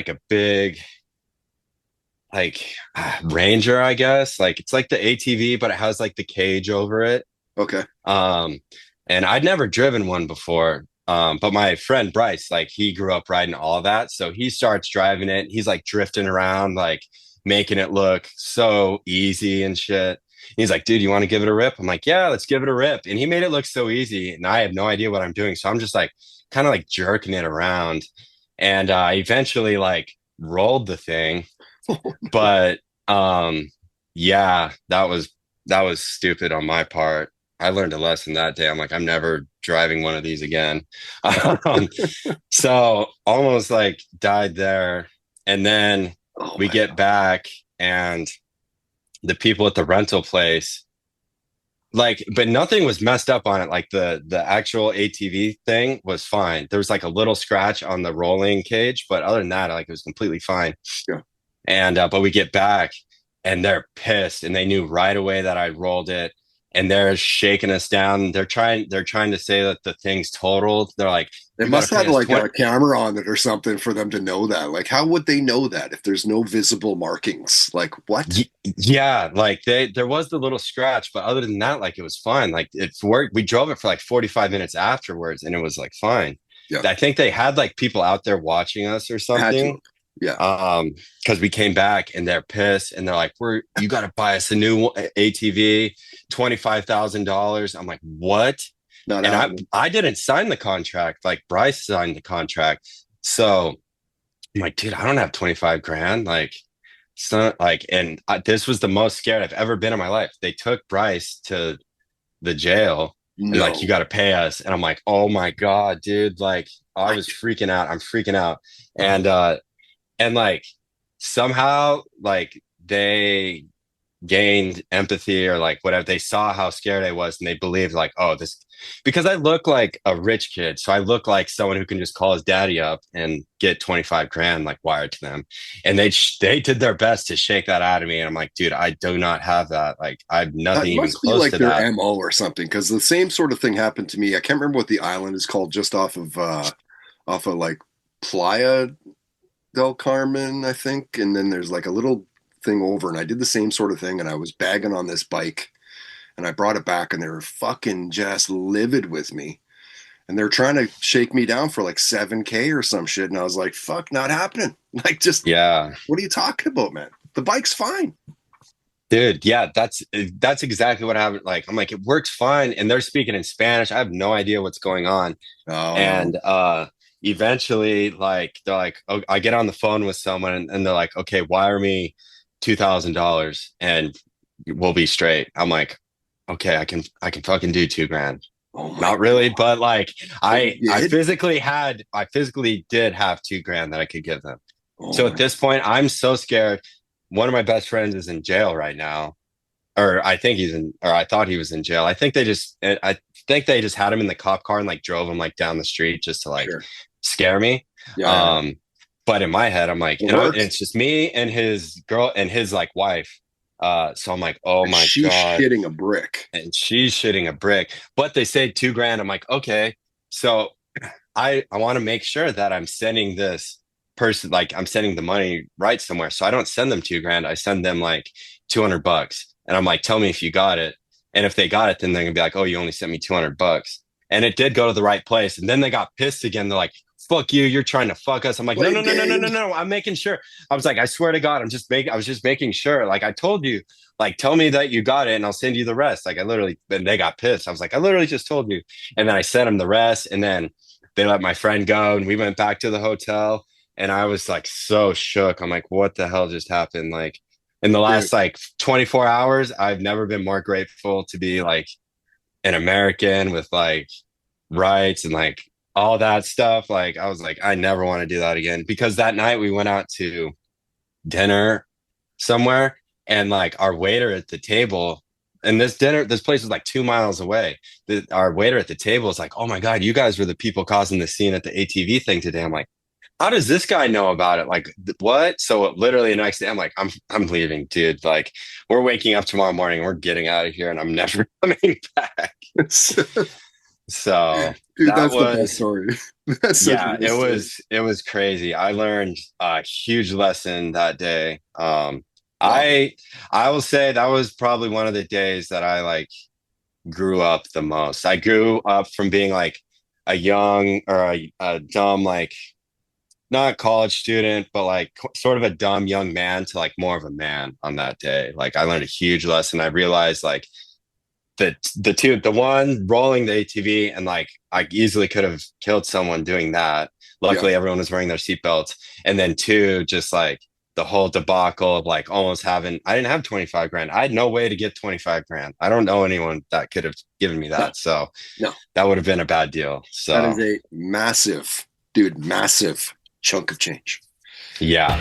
a big like Ranger, I guess. Like it's like the ATV, but it has like the cage over it. Okay. And I'd never driven one before. But my friend Bryce, like he grew up riding all that. So he starts driving it. He's like drifting around, like making it look so easy and shit. He's like, dude, you want to give it a rip? I'm like, yeah, let's give it a rip. And he made it look so easy, and I have no idea what I'm doing. So I'm just like kind of like jerking it around. And I eventually like rolled the thing. But yeah, that was that was stupid on my part. I learned a lesson that day. I'm like, I'm never driving one of these again. So almost like died there. And then we get back, and the people at the rental place, like, but nothing was messed up on it. Like the actual ATV thing was fine. There was like a little scratch on the rolling cage, but other than that, like, it was completely fine. Yeah. And but we get back, and they're pissed, and they knew right away that I rolled it, and they're shaking us down. They're trying to say that the thing's totaled. They're like, they must have like a camera on it or something for them to know that. Like, how would they know that if there's no visible markings? Like, what? Yeah, like there was the little scratch, but other than that, like, it was fine. Like, it worked. We drove it for like 45 minutes afterwards, and it was like fine. Yeah. I think they had like people out there watching us or something. Yeah. Because we came back, and they're pissed, and they're like, you got to buy us a new ATV, $25,000. I'm like, what? I didn't sign the contract. Like, Bryce signed the contract. So I'm like, dude, I don't have 25 grand. Like, so like, and this was the most scared I've ever been in my life. They took Bryce to the jail. And like, you got to pay us. And I'm like, oh my God, dude. Like, I was freaking out. I'm freaking out. And like, somehow, like, they gained empathy, or like whatever. They saw how scared I was, and they believed, like, oh, this, because I look like a rich kid. So I look like someone who can just call his daddy up and get 25 grand, like, wired to them. And they did their best to shake that out of me. And I'm like, dude, I do not have that. Like, I have nothing even close like to their that. MO or something. Cause the same sort of thing happened to me. I can't remember what the island is called, just off of like Playa del Carmen, I think. And then there's like a little thing over, and I did the same sort of thing, and I was bagging on this bike, and I brought it back, and they were fucking just livid with me, and they're trying to shake me down for like 7K or some shit. And I was like, fuck, not happening. Like, just, yeah, what are you talking about, man? The bike's fine, dude. Yeah, that's exactly what happened. Like, I'm like, it works fine, and they're speaking in Spanish. I have no idea what's going on. And eventually, like, they're like, oh, I get on the phone with someone, and they're like, okay, wire me $2,000 and we'll be straight. I'm like, okay, I can fucking do $2,000. Not really, but like, I physically did have $2,000 that I could give them. So at this point, I'm so scared. One of my best friends is in jail right now, or I thought he was in jail. I think they just had him in the cop car and like drove him like down the street just to like scare me. Yeah. But in my head, I'm like, and it's just me and his girl and his like wife. So I'm like, oh my God. She's shitting a brick. And she's shitting a brick. But they say $2,000. I'm like, okay. So I want to make sure that I'm sending this person, like, I'm sending the money right somewhere. So I don't send them $2,000. I send them like $200. And I'm like, tell me if you got it. And if they got it, then they're gonna be like, oh, you only sent me $200. And it did go to the right place. And then they got pissed again. They're like, fuck you, you're trying to fuck us. I'm like, no, I'm making sure. I was like, I swear to God, I was just making sure. Like, I told you, like, tell me that you got it and I'll send you the rest. Like, and they got pissed. I was like, I literally just told you. And then I sent them the rest, and then they let my friend go, and we went back to the hotel, and I was like so shook. I'm like, what the hell just happened? Like, in the last like 24 hours, I've never been more grateful to be like an American with like rights and like all that stuff. Like, I was like, I never want to do that again, because that night we went out to dinner somewhere, and like our waiter at the table, and this place was like 2 miles away. Our waiter at the table is like, oh my God, you guys were the people causing the scene at the ATV thing today. I'm like, how does this guy know about it? Like, what? So literally the next day, I'm like, I'm leaving, dude. Like, we're waking up tomorrow morning, we're getting out of here, and I'm never coming back. So dude, that's the best story. It was crazy. I learned a huge lesson that day. I will say that was probably one of the days that I like grew up the most. I grew up from being like a young or a dumb, like, not college student, but like sort of a dumb young man to like more of a man on that day. Like, I learned a huge lesson. I realized like the one rolling the ATV, and like I easily could have killed someone doing that. Luckily, everyone was wearing their seatbelts. And then two, just like the whole debacle of like almost I didn't have 25 grand. I had no way to get 25 grand. I don't know anyone that could have given me that. So that would have been a bad deal. So that is a massive chunk of change. Yeah.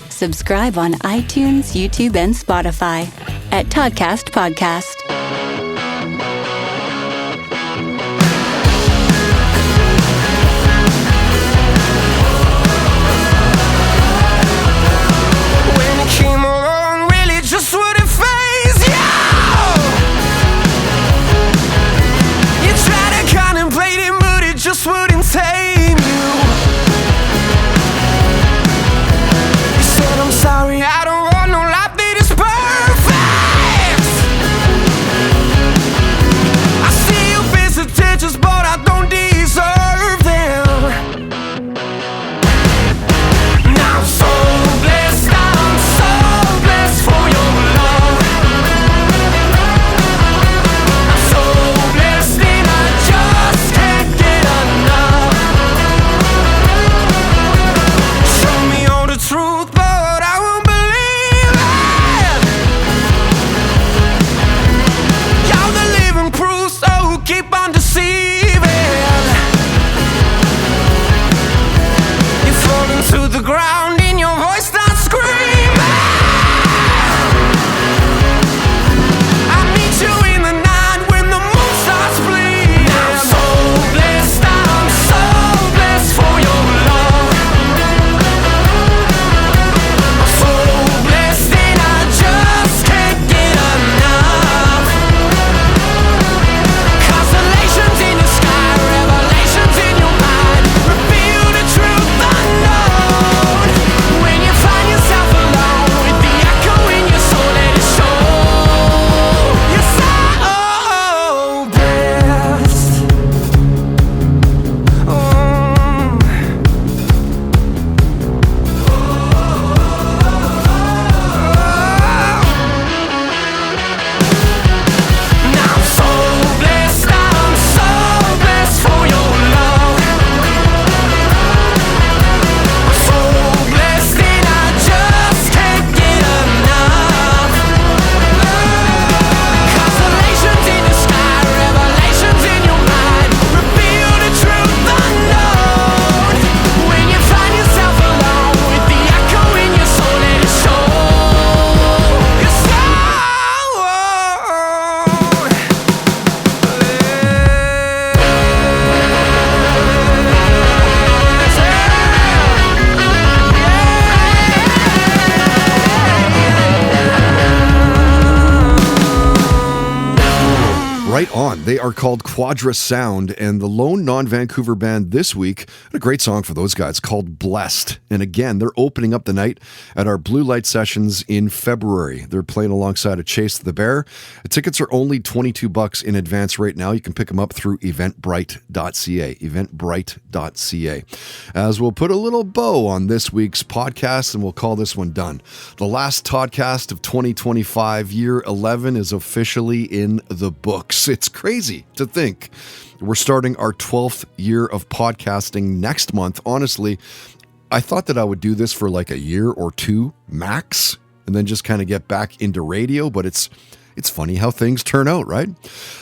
Subscribe on iTunes, YouTube, and Spotify at Toddcast Podcast. Wouldn't tame you. You said I'm sorry, I don't want no life that is perfect. I see your best intentions, but I don't deserve them. Now I'm so blessed for your love. I'm so blessed and I just can't get enough. Show me all the truth, but I won't believe it. You're the living proof, so keep on deceiving. You fall into the ground and your voice starts screaming. I meet you in the night when the moon starts bleeding. I'm so blessed for your love. I'm so blessed and I just can't get enough. Constellations in the sky, revelations in your mind, reveal the truth unknown. When you find yourself alone with the echo in your soul, let it show. You're so blessed. Now I'm so blessed for your love. I'm so blessed and I just can't get enough. Constellations in the sky, revelations in your mind, reveal the truth unknown. When you find yourself alone with the echo in your soul, let it show. You're so Right on. They are called Quadra Sound, and the lone non-Vancouver band this week had a great song for those guys called Blessed. And again, they're opening up the night at our Blue Light Sessions in February. They're playing alongside of Chase the Bear. The tickets are only $22 in advance right now. You can pick them up through eventbrite.ca, eventbrite.ca. As we'll put a little bow on this week's podcast, and we'll call this one done. The last Toddcast of 2025, year 11, is officially in the books. It's crazy to think we're starting our 12th year of podcasting next month. Honestly, I thought that I would do this for like a year or two max and then just kind of get back into radio, but it's funny how things turn out, right?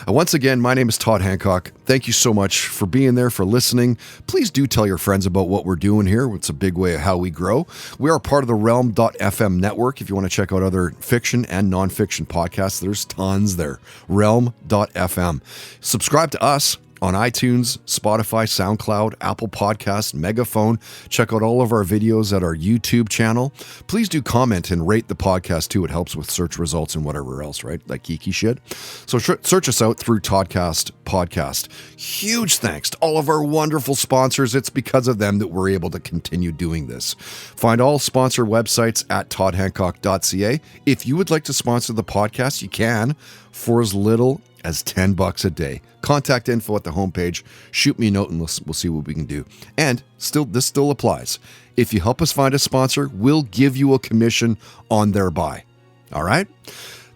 Once again, my name is Todd Hancock. Thank you so much for being there, for listening. Please do tell your friends about what we're doing here. It's a big way of how we grow. We are part of the Realm.fm network. If you want to check out other fiction and nonfiction podcasts, there's tons there. Realm.fm. Subscribe to us on iTunes, Spotify, SoundCloud, Apple Podcasts, Megaphone. Check out all of our videos at our YouTube channel. Please do comment and rate the podcast too. It helps with search results and whatever else, right? Like geeky shit. So search us out through Toddcast Podcast. Huge thanks to all of our wonderful sponsors. It's because of them that we're able to continue doing this. Find all sponsor websites at toddhancock.ca. If you would like to sponsor the podcast, you can for as little as $10 a day. Contact info at the homepage. Shoot me a note and we'll see what we can do. And this still applies. If you help us find a sponsor, we'll give you a commission on their buy. All right?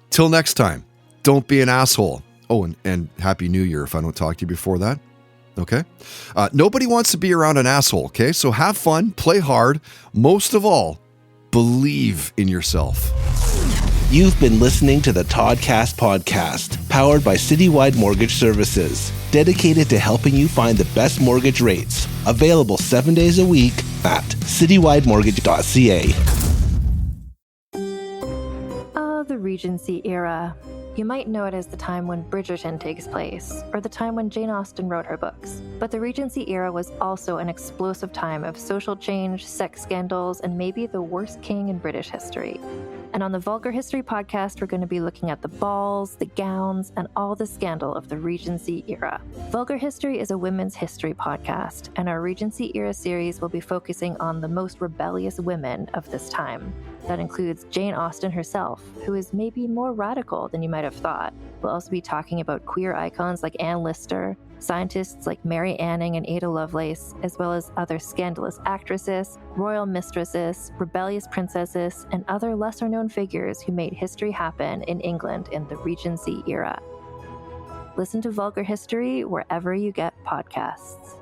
Till next time, don't be an asshole. Oh, and Happy New Year if I don't talk to you before that. Okay? Nobody wants to be around an asshole, okay? So have fun, play hard. Most of all, Believe in yourself. You've been listening to the Toddcast podcast, powered by Citywide Mortgage Services, dedicated to helping you find the best mortgage rates. Available 7 days a week at citywidemortgage.ca. The Regency era. You might know it as the time when Bridgerton takes place, or the time when Jane Austen wrote her books. But the Regency era was also an explosive time of social change, sex scandals, and maybe the worst king in British history. And on the Vulgar History podcast, we're going to be looking at the balls, the gowns, and all the scandal of the Regency era. Vulgar History is a women's history podcast, and our Regency era series will be focusing on the most rebellious women of this time. That includes Jane Austen herself, who is maybe more radical than you might have thought. We'll also be talking about queer icons like Anne Lister, scientists like Mary Anning and Ada Lovelace, as well as other scandalous actresses, royal mistresses, rebellious princesses, and other lesser-known figures who made history happen in England in the Regency era. Listen to Vulgar History wherever you get podcasts.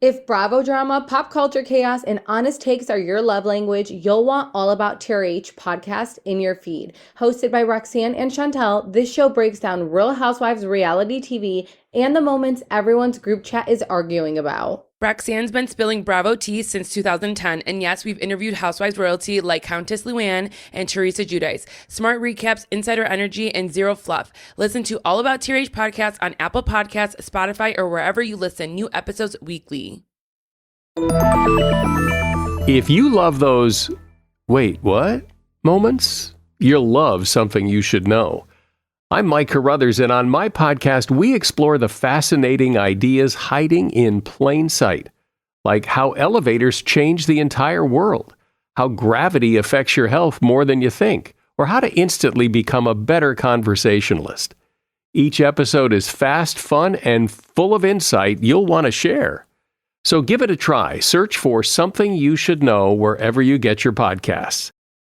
If Bravo drama, pop culture chaos, and honest takes are your love language, you'll want All About TRH podcast in your feed. Hosted by Roxanne and Chantel, this show breaks down Real Housewives reality TV and the moments everyone's group chat is arguing about. Roxanne's been spilling Bravo tea since 2010, and yes, we've interviewed Housewives royalty like Countess Luann and Teresa Giudice. Smart recaps, insider energy, and zero fluff. Listen to All About TRH podcasts on Apple Podcasts, Spotify, or wherever you listen. New episodes weekly. If you love those, wait, what? moments, you'll love Something You Should Know. I'm Mike Carruthers, and on my podcast, we explore the fascinating ideas hiding in plain sight, like how elevators change the entire world, how gravity affects your health more than you think, or how to instantly become a better conversationalist. Each episode is fast, fun, and full of insight you'll want to share. So give it a try. Search for Something You Should Know wherever you get your podcasts.